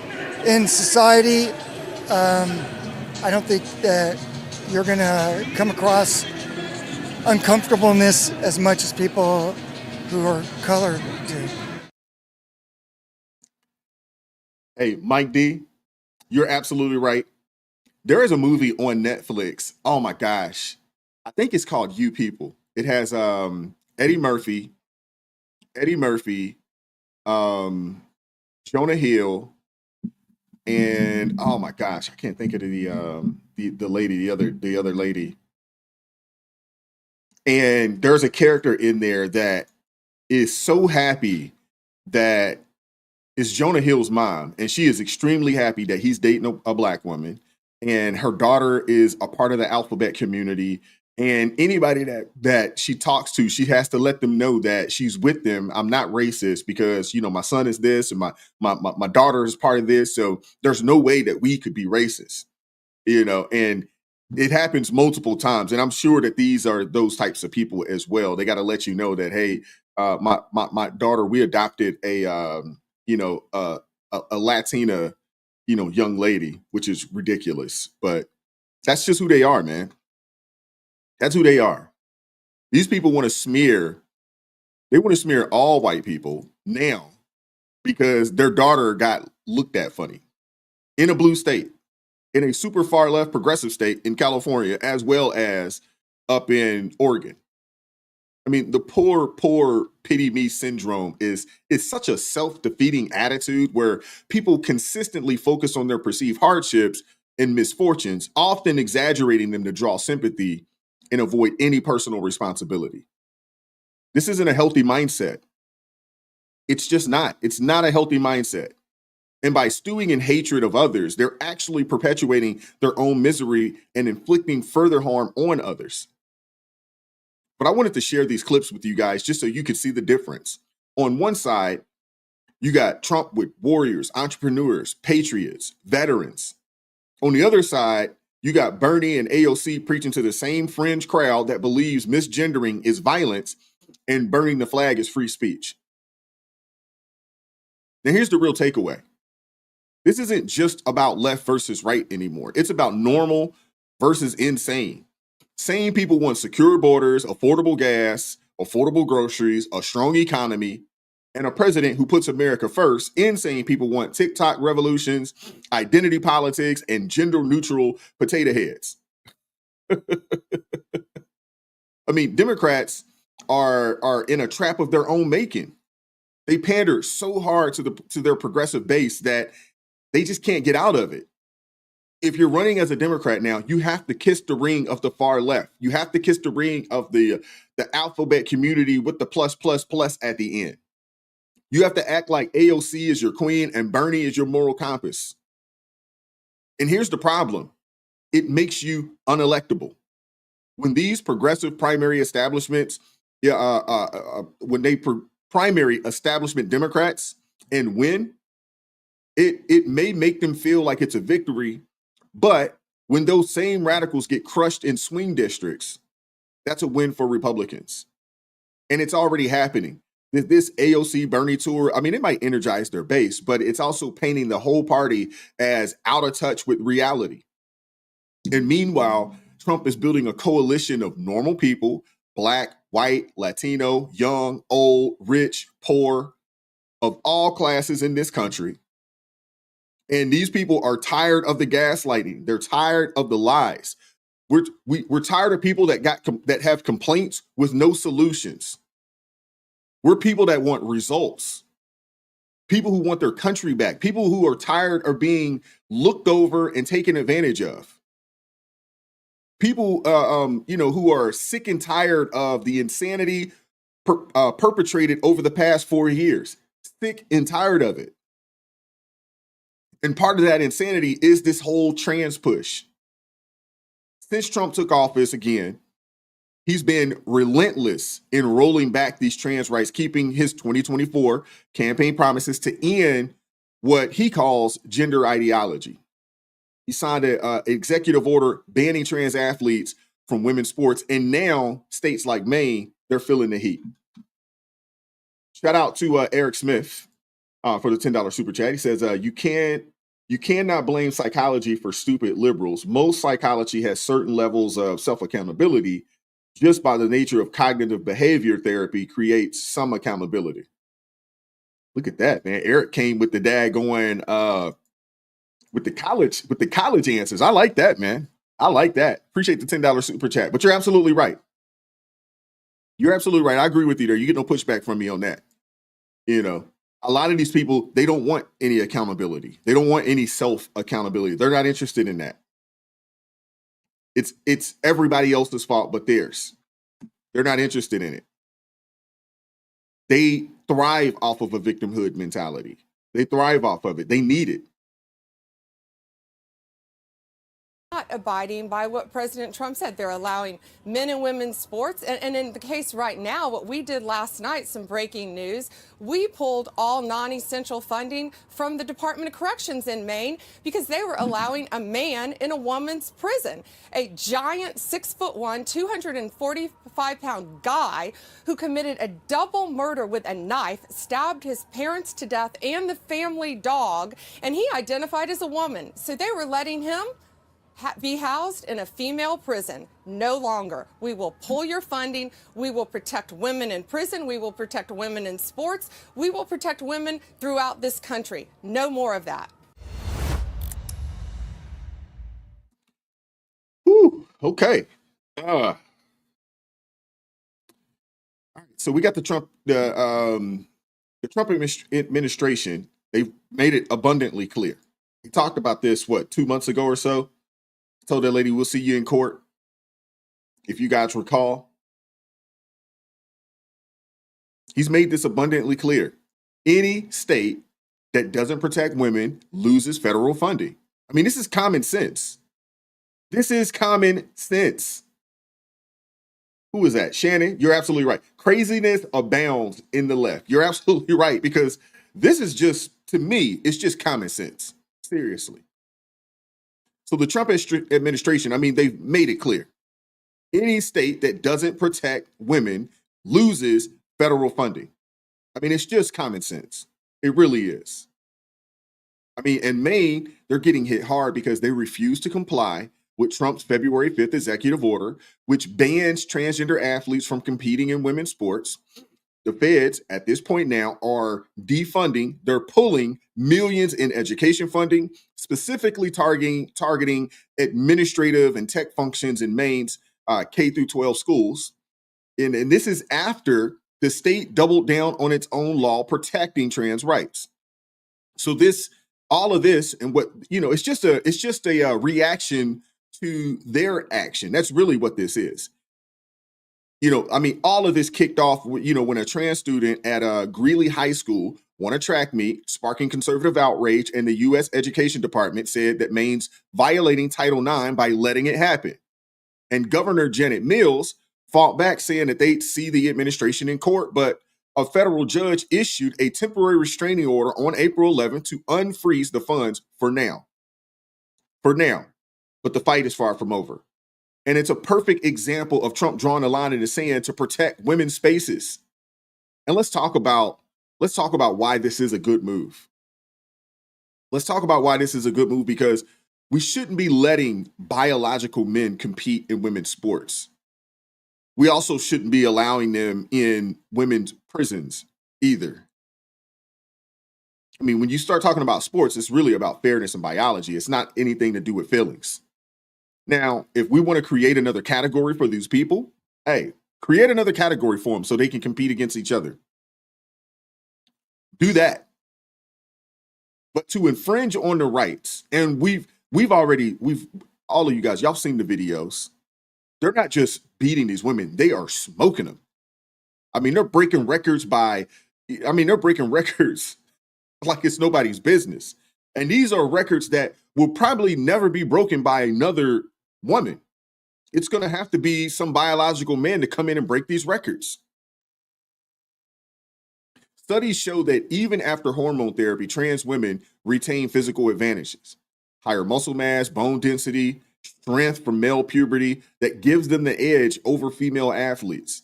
in society, I don't think that you're going to come across uncomfortableness as much as people who are colored do. Hey, Mike D, you're absolutely right. There is a movie on Netflix. Oh my gosh. I think it's called You People. It has Eddie Murphy, Jonah Hill, and oh my gosh, I can't think of the lady, the other lady. And there's a character in there that is so happy that it's Jonah Hill's mom, and she is extremely happy that he's dating a black woman, and her daughter is a part of the alphabet community. And anybody that she talks to, she has to let them know that she's with them. I'm not racist because, you know, my son is this and my daughter is part of this. So there's no way that we could be racist, you know, and it happens multiple times. And I'm sure that these are those types of people as well. They got to let you know that, hey, my daughter, we adopted a Latina, you know, young lady, which is ridiculous, but that's just who they are, man. That's who they are. These people want to smear, they want to smear all white people now because their daughter got looked at funny in a blue state, in a super far left progressive state in California, as well as up in Oregon. I mean, the poor pity me syndrome is such a self-defeating attitude where people consistently focus on their perceived hardships and misfortunes, often exaggerating them to draw sympathy and avoid any personal responsibility. This isn't a healthy mindset. It's just not. It's not a healthy mindset. And by stewing in hatred of others, they're actually perpetuating their own misery and inflicting further harm on others. But I wanted to share these clips with you guys just so you could see the difference. On one side, you got Trump with warriors, entrepreneurs, patriots, veterans. On the other side, you got Bernie and AOC preaching to the same fringe crowd that believes misgendering is violence and burning the flag is free speech. Now, here's the real takeaway. This isn't just about left versus right anymore. It's about normal versus insane. Sane people want secure borders, affordable gas, affordable groceries, a strong economy, and a president who puts America first. Insane people want TikTok revolutions, identity politics, and gender-neutral potato heads. I mean, Democrats are in a trap of their own making. They pander so hard to their progressive base that they just can't get out of it. If you're running as a Democrat now, you have to kiss the ring of the far left. You have to kiss the ring of the alphabet community with the plus at the end. You have to act like AOC is your queen and Bernie is your moral compass. And here's the problem. It makes you unelectable. When these progressive primary establishments, when they primary establishment Democrats and win, it may make them feel like it's a victory. But when those same radicals get crushed in swing districts, that's a win for Republicans. And it's already happening. This AOC Bernie tour, I mean, it might energize their base, but it's also painting the whole party as out of touch with reality. And meanwhile, Trump is building a coalition of normal people, Black, white, Latino, young, old, rich, poor, of all classes in this country. And these people are tired of the gaslighting. They're tired of the lies. We're tired of people that have complaints with no solutions. We're people that want results. People who want their country back. People who are tired of being looked over and taken advantage of. People, who are sick and tired of the insanity perpetrated over the past 4 years. Sick and tired of it. And part of that insanity is this whole trans push. Since Trump took office again, he's been relentless in rolling back these trans rights, keeping his 2024 campaign promises to end what he calls gender ideology. He signed an executive order banning trans athletes from women's sports. And now states like Maine, they're feeling the heat. Shout out to Eric Smith for the $10 super chat. He says, you cannot blame psychology for stupid liberals. Most psychology has certain levels of self-accountability. Just by the nature of cognitive behavior therapy creates some accountability. Look at that, man. Eric came with the daggone with the college answers. I like that, man. I like that. Appreciate the $10 super chat. But you're absolutely right. You're absolutely right. I agree with you there. You get no pushback from me on that. You know, a lot of these people, they don't want any accountability. They don't want any self-accountability. They're not interested in that. It's everybody else's fault but theirs. They're not interested in it. They thrive off of a victimhood mentality. They thrive off of it. They need it. Not abiding by what President Trump said. They're allowing men and women's sports. And in the case right now, what we did last night, some breaking news, we pulled all non-essential funding from the Department of Corrections in Maine because they were allowing a man in a woman's prison, a giant 6'1", 245-pound guy who committed a double murder with a knife, stabbed his parents to death and the family dog, and he identified as a woman. So they were letting him be housed in a female prison. No longer. We will pull your funding. We will protect women in prison. We will protect women in sports. We will protect women throughout this country. No more of that. Whew, okay. All right. So we got the Trump administration. They've made it abundantly clear. He talked about this, 2 months ago or so? Told that lady, we'll see you in court. If you guys recall, he's made this abundantly clear. Any state that doesn't protect women loses federal funding. I mean, this is common sense. This is common sense. Who is that? Shannon, you're absolutely right. Craziness abounds in the left. You're absolutely right, because this is just, to me, it's just common sense. Seriously. So the Trump administration, I mean, they've made it clear. Any state that doesn't protect women loses federal funding. I mean, it's just common sense. It really is. I mean, in Maine, they're getting hit hard because they refuse to comply with Trump's February 5th executive order, which bans transgender athletes from competing in women's sports. The feds, at this point now, are defunding. They're pulling millions in education funding, specifically targeting administrative and tech functions in Maine's K through 12 schools. And this is after the state doubled down on its own law protecting trans rights. So all of this, and what, it's just a reaction to their action. That's really what this is. I mean, all of this kicked off, when a trans student at Greeley High School won a track meet, sparking conservative outrage, and the U.S. Education Department said that Maine's violating Title IX by letting it happen. And Governor Janet Mills fought back, saying that they'd see the administration in court, but a federal judge issued a temporary restraining order on April 11th to unfreeze the funds for now. But the fight is far from over. And it's a perfect example of Trump drawing a line in the sand to protect women's spaces. And let's talk about why this is a good move. Let's talk about why this is a good move, because we shouldn't be letting biological men compete in women's sports. We also shouldn't be allowing them in women's prisons either. I mean, when you start talking about sports, it's really about fairness and biology. It's not anything to do with feelings. Now, if we want to create another category for these people, hey, create another category for them so they can compete against each other. Do that. But to infringe on the rights, and we've all of you guys, y'all seen the videos. They're not just beating these women, they are smoking them. I mean, they're breaking records like it's nobody's business. And these are records that will probably never be broken by another woman. It's going to have to be some biological man to come in and break these records. Studies show that even after hormone therapy, trans women retain physical advantages. higher muscle mass, bone density, strength from male puberty that gives them the edge over female athletes.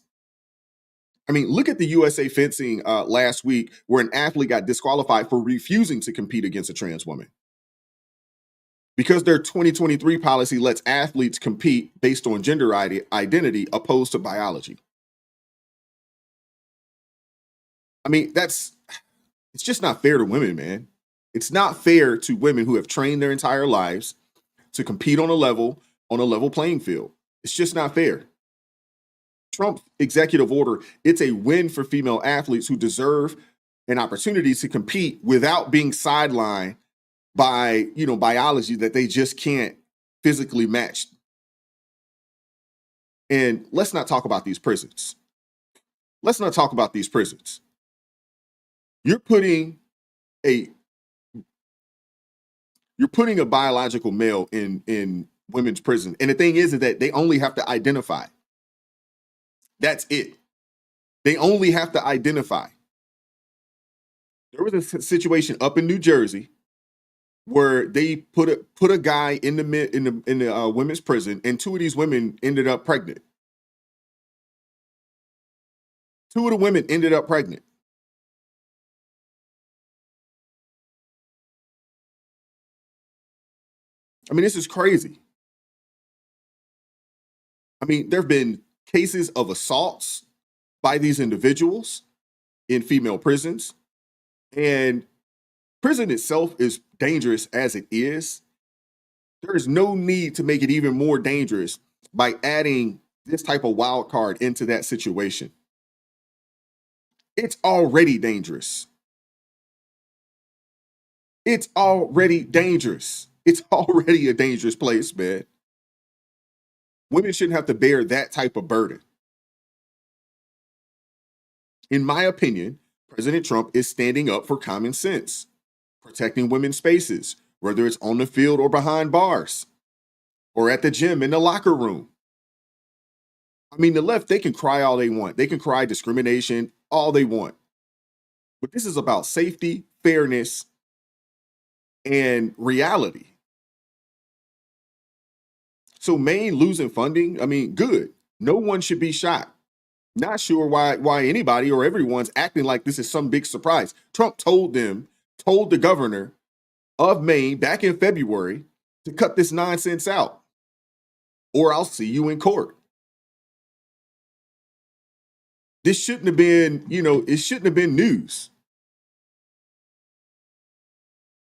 I mean, look at the USA fencing last week where an athlete got disqualified for refusing to compete against a trans woman. Because their 2023 policy lets athletes compete based on gender identity opposed to biology. I mean, it's just not fair to women, man. It's not fair to women who have trained their entire lives to compete on a level playing field. It's just not fair. Trump's executive order, it's a win for female athletes who deserve an opportunity to compete without being sidelined by, biology that they just can't physically match. And let's not talk about these prisons. You're putting a biological male in women's prison. And the thing is that they only have to identify. That's it. They only have to identify. There was a situation up in New Jersey where they put a guy in the women's prison, and two of these women ended up pregnant. Two of the women ended up pregnant. I mean, this is crazy. I mean, there have been cases of assaults by these individuals in female prisons, and prison itself is dangerous as it is. There is no need to make it even more dangerous by adding this type of wild card into that situation. It's already dangerous. It's already dangerous. It's already a dangerous place, man. Women shouldn't have to bear that type of burden. In my opinion, President Trump is standing up for common sense, protecting women's spaces, whether it's on the field or behind bars, or at the gym in the locker room. I mean, the left, they can cry all they want. They can cry discrimination all they want. But this is about safety, fairness, and reality. So Maine losing funding, I mean, good. No one should be shocked. Not sure why anybody or everyone's acting like this is some big surprise. Trump told the governor of Maine back in February to cut this nonsense out, or I'll see you in court. This shouldn't have been, it shouldn't have been news.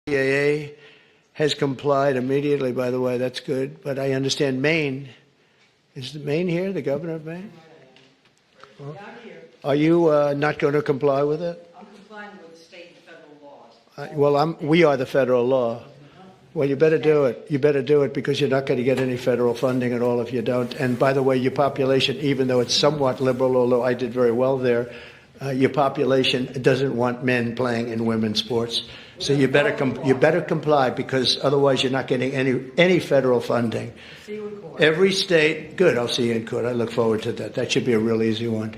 CAA has complied immediately, by the way. That's good. But I understand Maine. Is Maine here, the governor of Maine? Well, are you not going to comply with it? I'm complying with state and federal laws. Well, we are the federal law. Well, you better do it. You better do it because you're not going to get any federal funding at all if you don't. And by the way, your population, even though it's somewhat liberal, although I did very well there, your population doesn't want men playing in women's sports. So you better comply because otherwise you're not getting any federal funding. See you in court. Every state, good. I'll see you in court. I look forward to that. That should be a real easy one.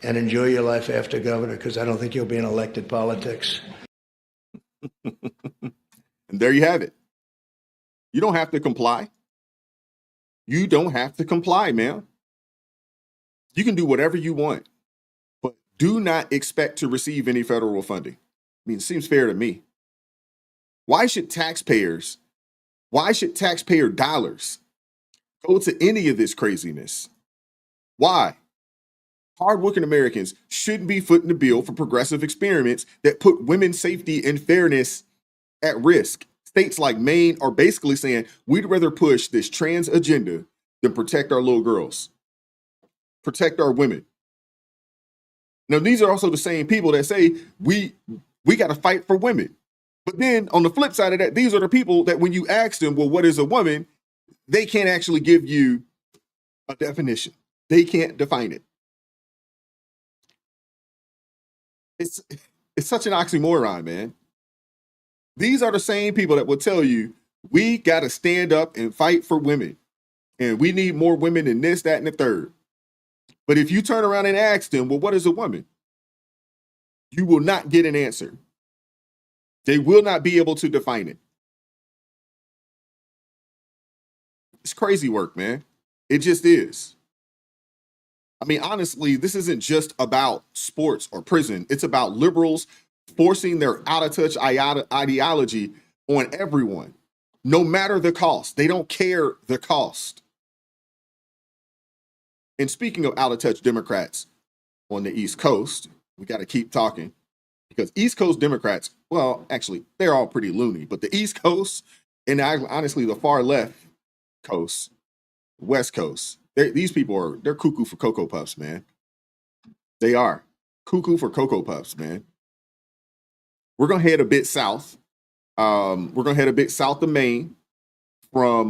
And enjoy your life after governor because I don't think you'll be in elected politics. And there you have it. You don't have to comply. You don't have to comply, man. You can do whatever you want, but do not expect to receive any federal funding. I mean, it seems fair to me. Why should taxpayer dollars go to any of this craziness? Why? Hardworking Americans shouldn't be footing the bill for progressive experiments that put women's safety and fairness at risk. States like Maine are basically saying, we'd rather push this trans agenda than protect our little girls, protect our women. Now, these are also the same people that say we got to fight for women. But then on the flip side of that, these are the people that when you ask them, well, what is a woman? They can't actually give you a definition. They can't define it. It's such an oxymoron, man. These are the same people that will tell you, we got to stand up and fight for women. And we need more women in this, that, and the third. But if you turn around and ask them, well, what is a woman? You will not get an answer. They will not be able to define it. It's crazy work, man. It just is. I mean, honestly, this isn't just about sports or prison. It's about liberals forcing their out-of-touch ideology on everyone, no matter the cost. They don't care the cost. And speaking of out-of-touch Democrats on the East Coast, we got to keep talking because East Coast Democrats, well, actually, they're all pretty loony, but the East Coast and honestly, the far left coast, West Coast, these people they're cuckoo for Cocoa Puffs, man. They are cuckoo for Cocoa Puffs, man. We're going to head a bit south. We're going to head a bit south of Maine, from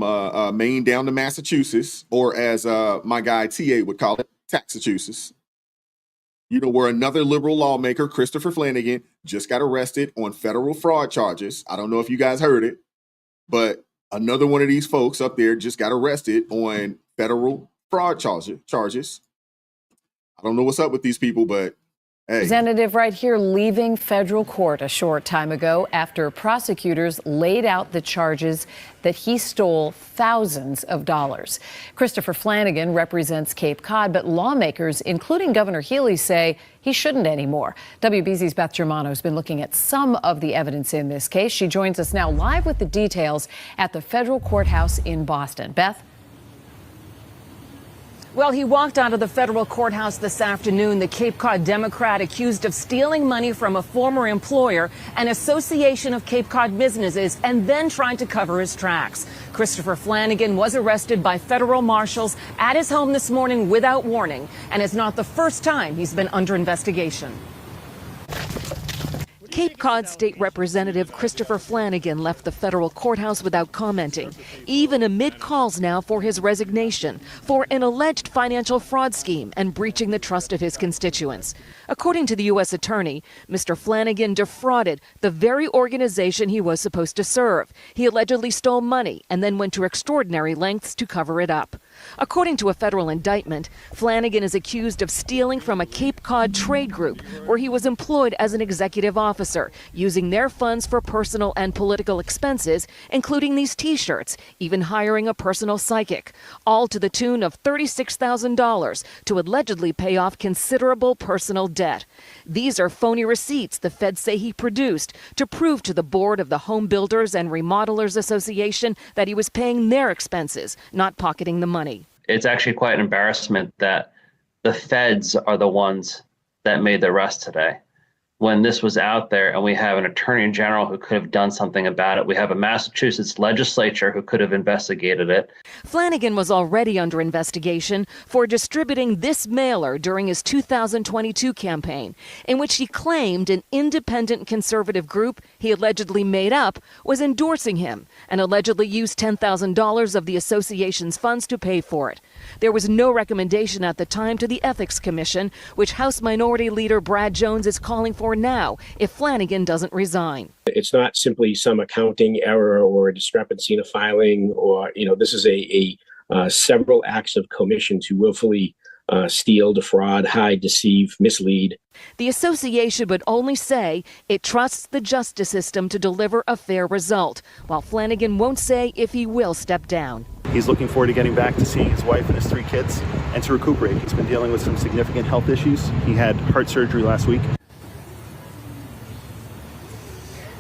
Maine down to Massachusetts, or as my guy TA would call it, Taxachusetts. You know, where another liberal lawmaker, Christopher Flanagan, just got arrested on federal fraud charges. I don't know if you guys heard it, but another one of these folks up there just got arrested on federal fraud charges. I don't know what's up with these people, but hey. Representative right here leaving federal court a short time ago after prosecutors laid out the charges that he stole thousands of dollars. Christopher Flanagan represents Cape Cod, but lawmakers, including Governor Healy, say he shouldn't anymore. WBZ's Beth Germano has been looking at some of the evidence in this case. She joins us now live with the details at the federal courthouse in Boston. Beth? Well, he walked out of the federal courthouse this afternoon, the Cape Cod Democrat accused of stealing money from a former employer, an association of Cape Cod businesses, and then trying to cover his tracks. Christopher Flanagan was arrested by federal marshals at his home this morning without warning, and it's not the first time he's been under investigation. Cape Cod State Representative Christopher Flanagan left the federal courthouse without commenting, even amid calls now for his resignation for an alleged financial fraud scheme and breaching the trust of his constituents. According to the U.S. Attorney, Mr. Flanagan defrauded the very organization he was supposed to serve. He allegedly stole money and then went to extraordinary lengths to cover it up. According to a federal indictment, Flanagan is accused of stealing from a Cape Cod trade group where he was employed as an executive officer, using their funds for personal and political expenses, including these T-shirts, even hiring a personal psychic, all to the tune of $36,000 to allegedly pay off considerable personal debt. These are phony receipts the feds say he produced to prove to the board of the Home Builders and Remodelers Association that he was paying their expenses, not pocketing the money. It's actually quite an embarrassment that the feds are the ones that made the arrest today. When this was out there and we have an attorney general who could have done something about it. We have a Massachusetts legislature who could have investigated it. Flanagan was already under investigation for distributing this mailer during his 2022 campaign, in which he claimed an independent conservative group he allegedly made up was endorsing him and allegedly used $10,000 of the association's funds to pay for it. There was no recommendation at the time to the Ethics Commission, which House Minority Leader Brad Jones is calling for now if Flanagan doesn't resign. It's not simply some accounting error or a discrepancy in a filing, or this is a several acts of commission to willfully steal, defraud, hide, deceive, mislead. The association would only say it trusts the justice system to deliver a fair result, while Flanagan won't say if he will step down. He's looking forward to getting back to seeing his wife and his 3 kids and to recuperate. He's been dealing with some significant health issues. He had heart surgery last week.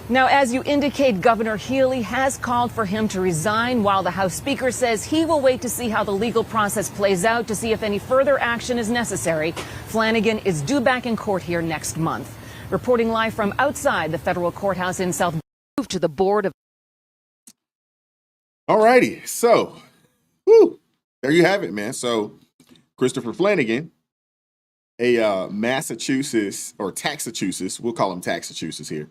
Now, as you indicate, Governor Healy has called for him to resign, while the House Speaker says he will wait to see how the legal process plays out to see if any further action is necessary. Flanagan is due back in court here next month. Reporting live from outside the federal courthouse in South, move to the board of. All righty, so there you have it, man. So Christopher Flanagan, a Massachusetts or Taxachusetts, we'll call him Taxachusetts here.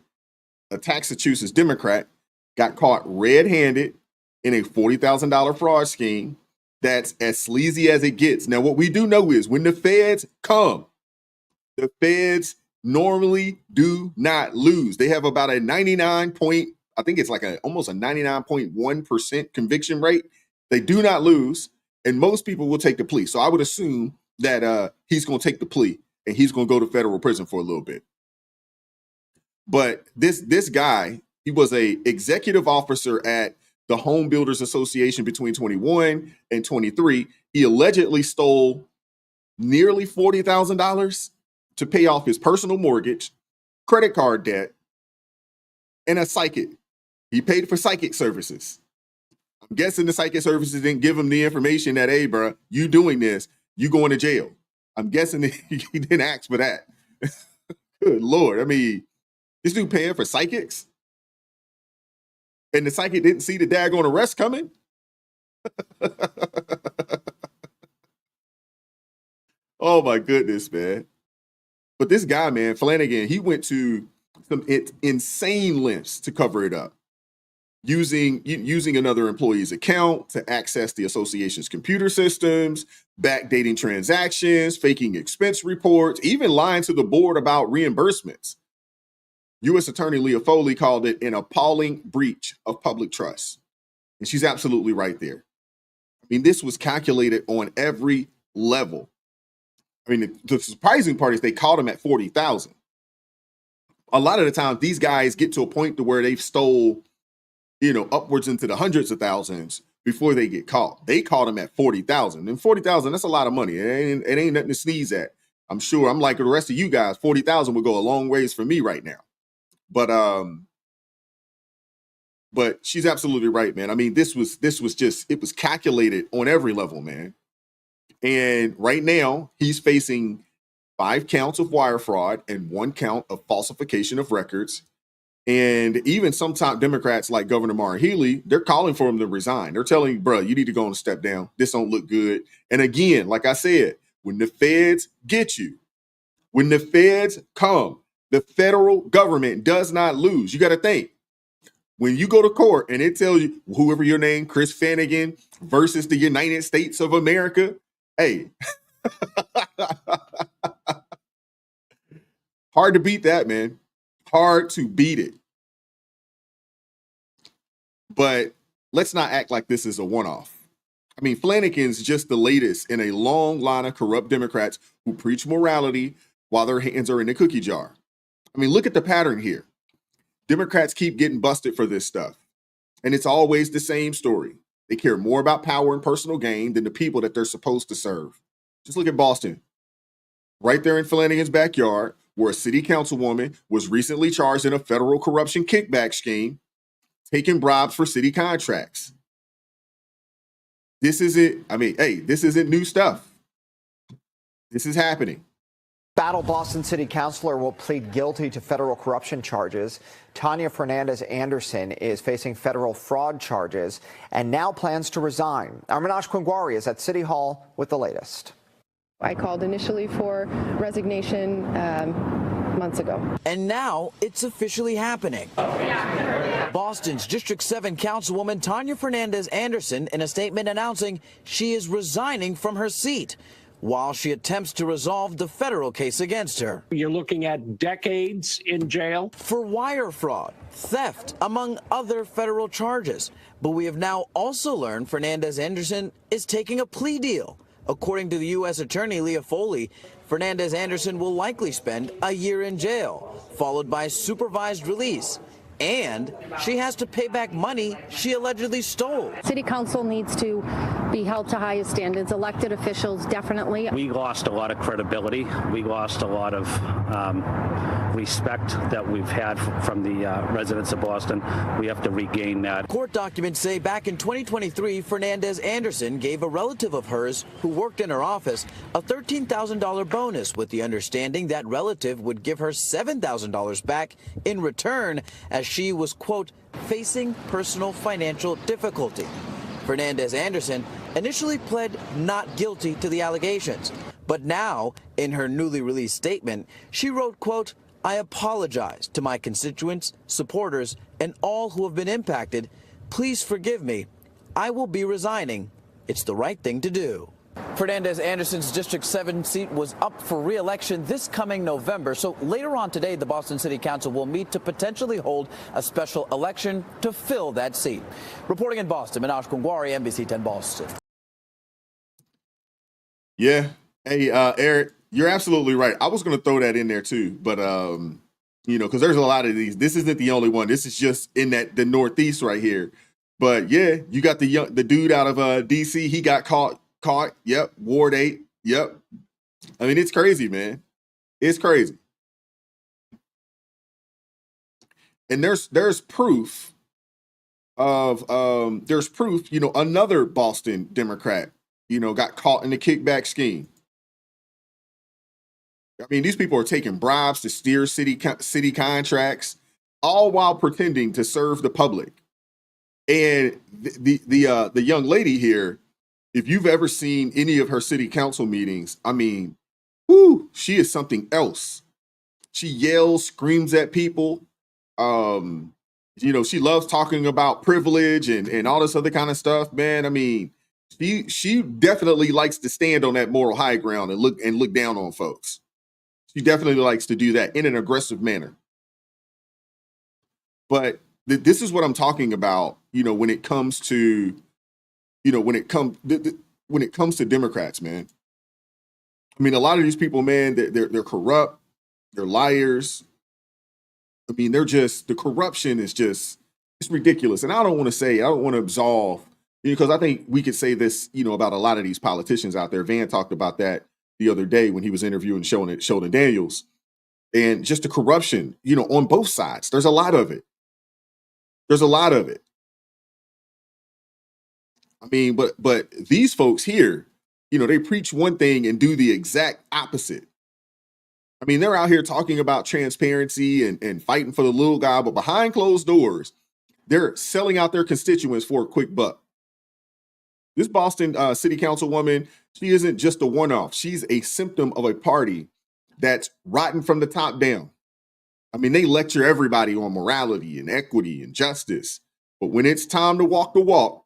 A Taxachusetts Democrat got caught red-handed in a $40,000 fraud scheme that's as sleazy as it gets. Now, what we do know is when the feds come, the feds normally do not lose. They have about a 99.1% conviction rate. They do not lose, and most people will take the plea. So I would assume that he's going to take the plea and he's going to go to federal prison for a little bit. But this guy, he was a executive officer at the Home Builders Association between 21 and 23. He allegedly stole nearly $40,000 to pay off his personal mortgage, credit card debt, and a psychic. He paid for psychic services. I'm guessing the psychic services didn't give him the information that, hey, bro, you doing this, you going to jail. I'm guessing he didn't ask for that. Good Lord. I mean, this dude paying for psychics? And the psychic didn't see the daggone arrest coming? Oh my goodness, man. But this guy, man, Flanagan, he went to some insane lengths to cover it up. Using another employee's account to access the association's computer systems, backdating transactions, faking expense reports, even lying to the board about reimbursements. U.S. Attorney Leah Foley called it an appalling breach of public trust. And she's absolutely right there. I mean, this was calculated on every level. I mean, the surprising part is they caught him at 40,000. A lot of the time, these guys get to a point to where they've stole, upwards into the hundreds of thousands before they get caught. They caught him at 40,000. And 40,000, that's a lot of money. It ain't nothing to sneeze at. I'm sure I'm like the rest of you guys. 40,000 would go a long ways for me right now. But she's absolutely right, man. I mean, this was just, it was calculated on every level, man. And right now, he's facing 5 counts of wire fraud and 1 count of falsification of records. And even some top Democrats like Governor Maura Healey, they're calling for him to resign. They're telling, bro, you need to go and step down. This don't look good. And again, like I said, when the feds get you, when the feds come, the federal government does not lose. You got to think. When you go to court and it tells you, whoever your name, Chris Flanagan versus the United States of America, hey, hard to beat that, man. Hard to beat it. But let's not act like this is a one-off. I mean, Flanagan's just the latest in a long line of corrupt Democrats who preach morality while their hands are in the cookie jar. I mean, look at the pattern here. Democrats keep getting busted for this stuff. And it's always the same story. They care more about power and personal gain than the people that they're supposed to serve. Just look at Boston. Right there in Flanagan's backyard, where a city councilwoman was recently charged in a federal corruption kickback scheme, taking bribes for city contracts. This isn't new stuff. This is happening. Battle Boston City Councilor will plead guilty to federal corruption charges. Tanya Fernandez Anderson is facing federal fraud charges and now plans to resign. Our Minaj Kwangwari is at City Hall with the latest. I called initially for resignation months ago. And now it's officially happening. Boston's District 7 Councilwoman Tanya Fernandez Anderson in a statement announcing she is resigning from her seat while she attempts to resolve the federal case against her. You're looking at decades in jail for wire fraud, theft, among other federal charges. But we have now also learned Fernandez Anderson is taking a plea deal. According to the U.S. Attorney Leah Foley, Fernandez Anderson will likely spend a year in jail, followed by supervised release. And she has to pay back money she allegedly stole. City Council needs to be held to highest standards. Elected officials, definitely. We lost a lot of credibility. We lost a lot of respect that we've had from the residents of Boston. We have to regain that. Court documents say back in 2023, Fernandez Anderson gave a relative of hers who worked in her office a $13,000 bonus with the understanding that relative would give her $7,000 back in return as she was, quote, facing personal financial difficulty. Fernandez Anderson initially pled not guilty to the allegations, but now, in her newly released statement, she wrote, quote, I apologize to my constituents, supporters, and all who have been impacted. Please forgive me. I will be resigning. It's the right thing to do. Fernandez Anderson's District 7 seat was up for re-election this coming November. So later on today, the Boston City Council will meet to potentially hold a special election to fill that seat. Reporting in Boston, Minaj Kwangwari, NBC 10 Boston. Yeah. Hey, Eric, you're absolutely right. I was going to throw that in there too, but You know, because there's a lot of these. This isn't the only one. This is just in the Northeast right here. But yeah, you got the dude out of DC. He got caught. Yep. Ward 8. Yep. I mean, it's crazy, man. It's crazy. And there's proof of you know, another Boston Democrat, you know, got caught in the kickback scheme. I mean, these people are taking bribes to steer city contracts, all while pretending to serve the public. And the young lady here, if you've ever seen any of her city council meetings, I mean, whoo, she is something else. She yells, screams at people. You know, she loves talking about privilege and all this other kind of stuff, man. I mean, she definitely likes to stand on that moral high ground and look down on folks. She definitely likes to do that in an aggressive manner. But this is what I'm talking about, you know, when it comes to, you know, when it comes to Democrats, man. I mean, a lot of these people, man, they're corrupt, they're liars. I mean, the corruption is just, it's ridiculous. And I don't want to absolve, you know, because I think we could say this, you know, about a lot of these politicians out there. Van talked about that the other day when he was interviewing Sheldon Daniels, and just the corruption, you know, on both sides. There's a lot of it. I mean, but these folks here, you know, they preach one thing and do the exact opposite. I mean, they're out here talking about transparency and fighting for the little guy, but behind closed doors, they're selling out their constituents for a quick buck. This Boston city councilwoman, she isn't just a one-off. She's a symptom of a party that's rotten from the top down. I mean, they lecture everybody on morality and equity and justice, but when it's time to walk the walk,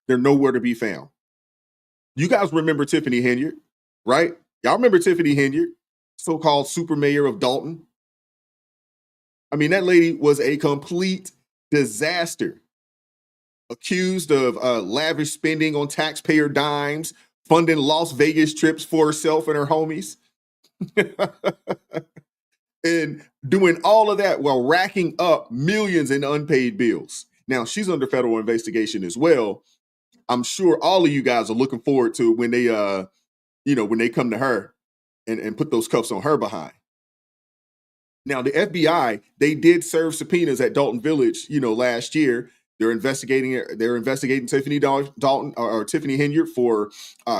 they're nowhere to be found. You guys remember Tiffany Henyard, right? Y'all remember Tiffany Henyard, so-called super mayor of Dalton? I mean, that lady was a complete disaster. Accused of lavish spending on taxpayer dimes, funding Las Vegas trips for herself and her homies, and doing all of that while racking up millions in unpaid bills. Now, she's under federal investigation as well. I'm sure all of you guys are looking forward to when they, you know, when they come to her and put those cuffs on her behind. Now, the FBI, they did serve subpoenas at Dalton Village, you know, last year. They're investigating Tiffany Dalton or Tiffany Henyard for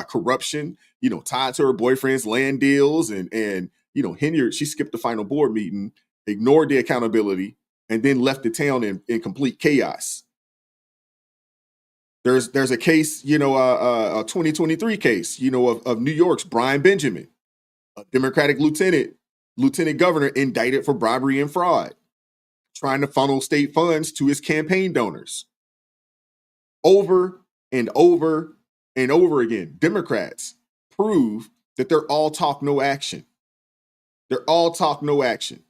corruption, you know, tied to her boyfriend's land deals. And you know, Henyard, she skipped the final board meeting, ignored the accountability, and then left the town in complete chaos. There's a case, you know, a 2023 case, you know, of New York's Brian Benjamin, a Democratic lieutenant governor indicted for bribery and fraud, trying to funnel state funds to his campaign donors. Over and over and over again, Democrats prove that they're all talk, no action. They're all talk, no action,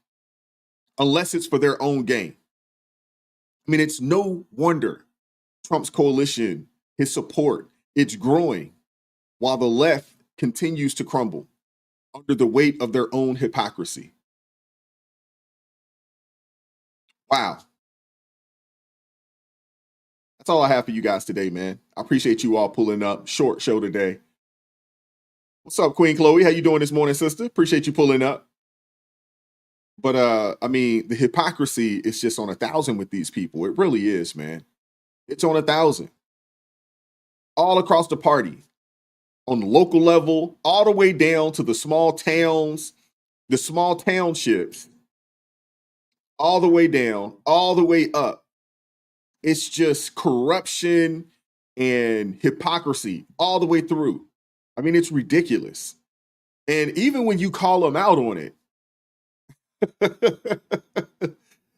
unless it's for their own gain. I mean, it's no wonder Trump's coalition, his support, it's growing while the left continues to crumble under the weight of their own hypocrisy. Wow. That's all I have for you guys today, man. I appreciate you all pulling up. Short show today. What's up, Queen Chloe? How you doing this morning, sister? Appreciate you pulling up. But I mean, the hypocrisy is just on 1,000 with these people. It really is, man. It's on 1,000. All across the party, on the local level, all the way down to the small towns, the small townships, all the way down, all the way up. It's just corruption and hypocrisy all the way through. I mean, it's ridiculous. And even when you call them out on it,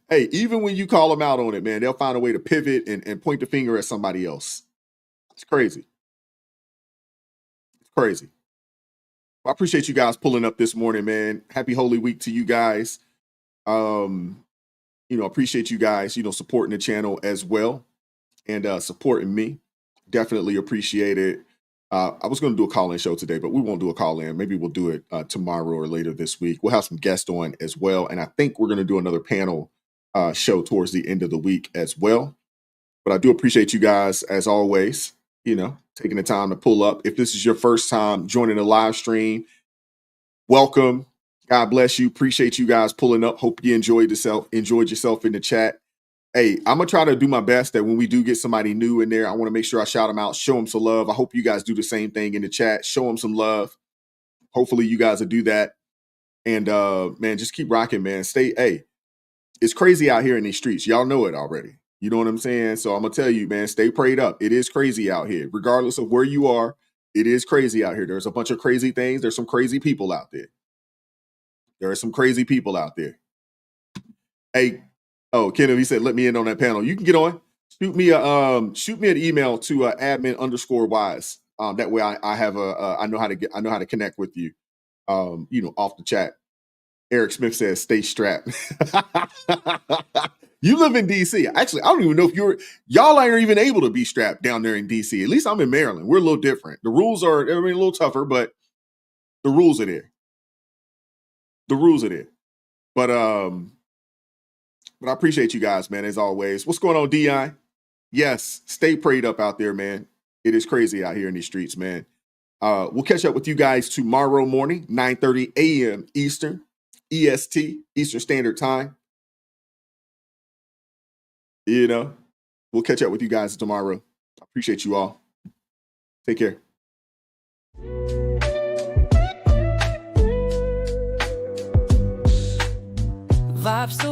hey, even when you call them out on it, man, they'll find a way to pivot and point the finger at somebody else. It's crazy. It's crazy. Well, I appreciate you guys pulling up this morning, man. Happy Holy Week to you guys. You know, appreciate you guys, you know, supporting the channel as well and supporting me. Definitely appreciate it. I was going to do a call-in show today, but we won't do a call-in. Maybe we'll do it tomorrow or later this week. We'll have some guests on as well, and I think we're going to do another panel show towards the end of the week as well. But I do appreciate you guys, as always, taking the time to pull up. If this is your first time joining the live stream, welcome. God bless you. Appreciate you guys pulling up. Hope you enjoyed yourself in the chat. Hey, I'm going to try to do my best that when we do get somebody new in there, I want to make sure I shout them out, show them some love. I hope you guys do the same thing in the chat. Show them some love. Hopefully you guys will do that. And, man, just keep rocking, man. It's crazy out here in these streets. Y'all know it already. You know what I'm saying? So I'm going to tell you, man, stay prayed up. It is crazy out here. Regardless of where you are, it is crazy out here. There's a bunch of crazy things. There's some crazy people out there. There are some crazy people out there. Hey, Kenneth, he said, let me in on that panel. You can get on. Shoot me an email to admin_wise. That way I know how to connect with you. Off the chat. Eric Smith says, stay strapped. You live in DC. Actually, I don't even know if y'all aren't even able to be strapped down there in DC. At least I'm in Maryland. We're a little different. The rules are, a little tougher, but the rules are there. But I appreciate you guys, man, as always. What's going on, Dion? Yes, stay prayed up out there, man. It is crazy out here in these streets, man. We'll catch up with you guys tomorrow morning, 9:30 a.m. Eastern, EST, Eastern Standard Time. We'll catch up with you guys tomorrow. I appreciate you all. Take care. Vibes so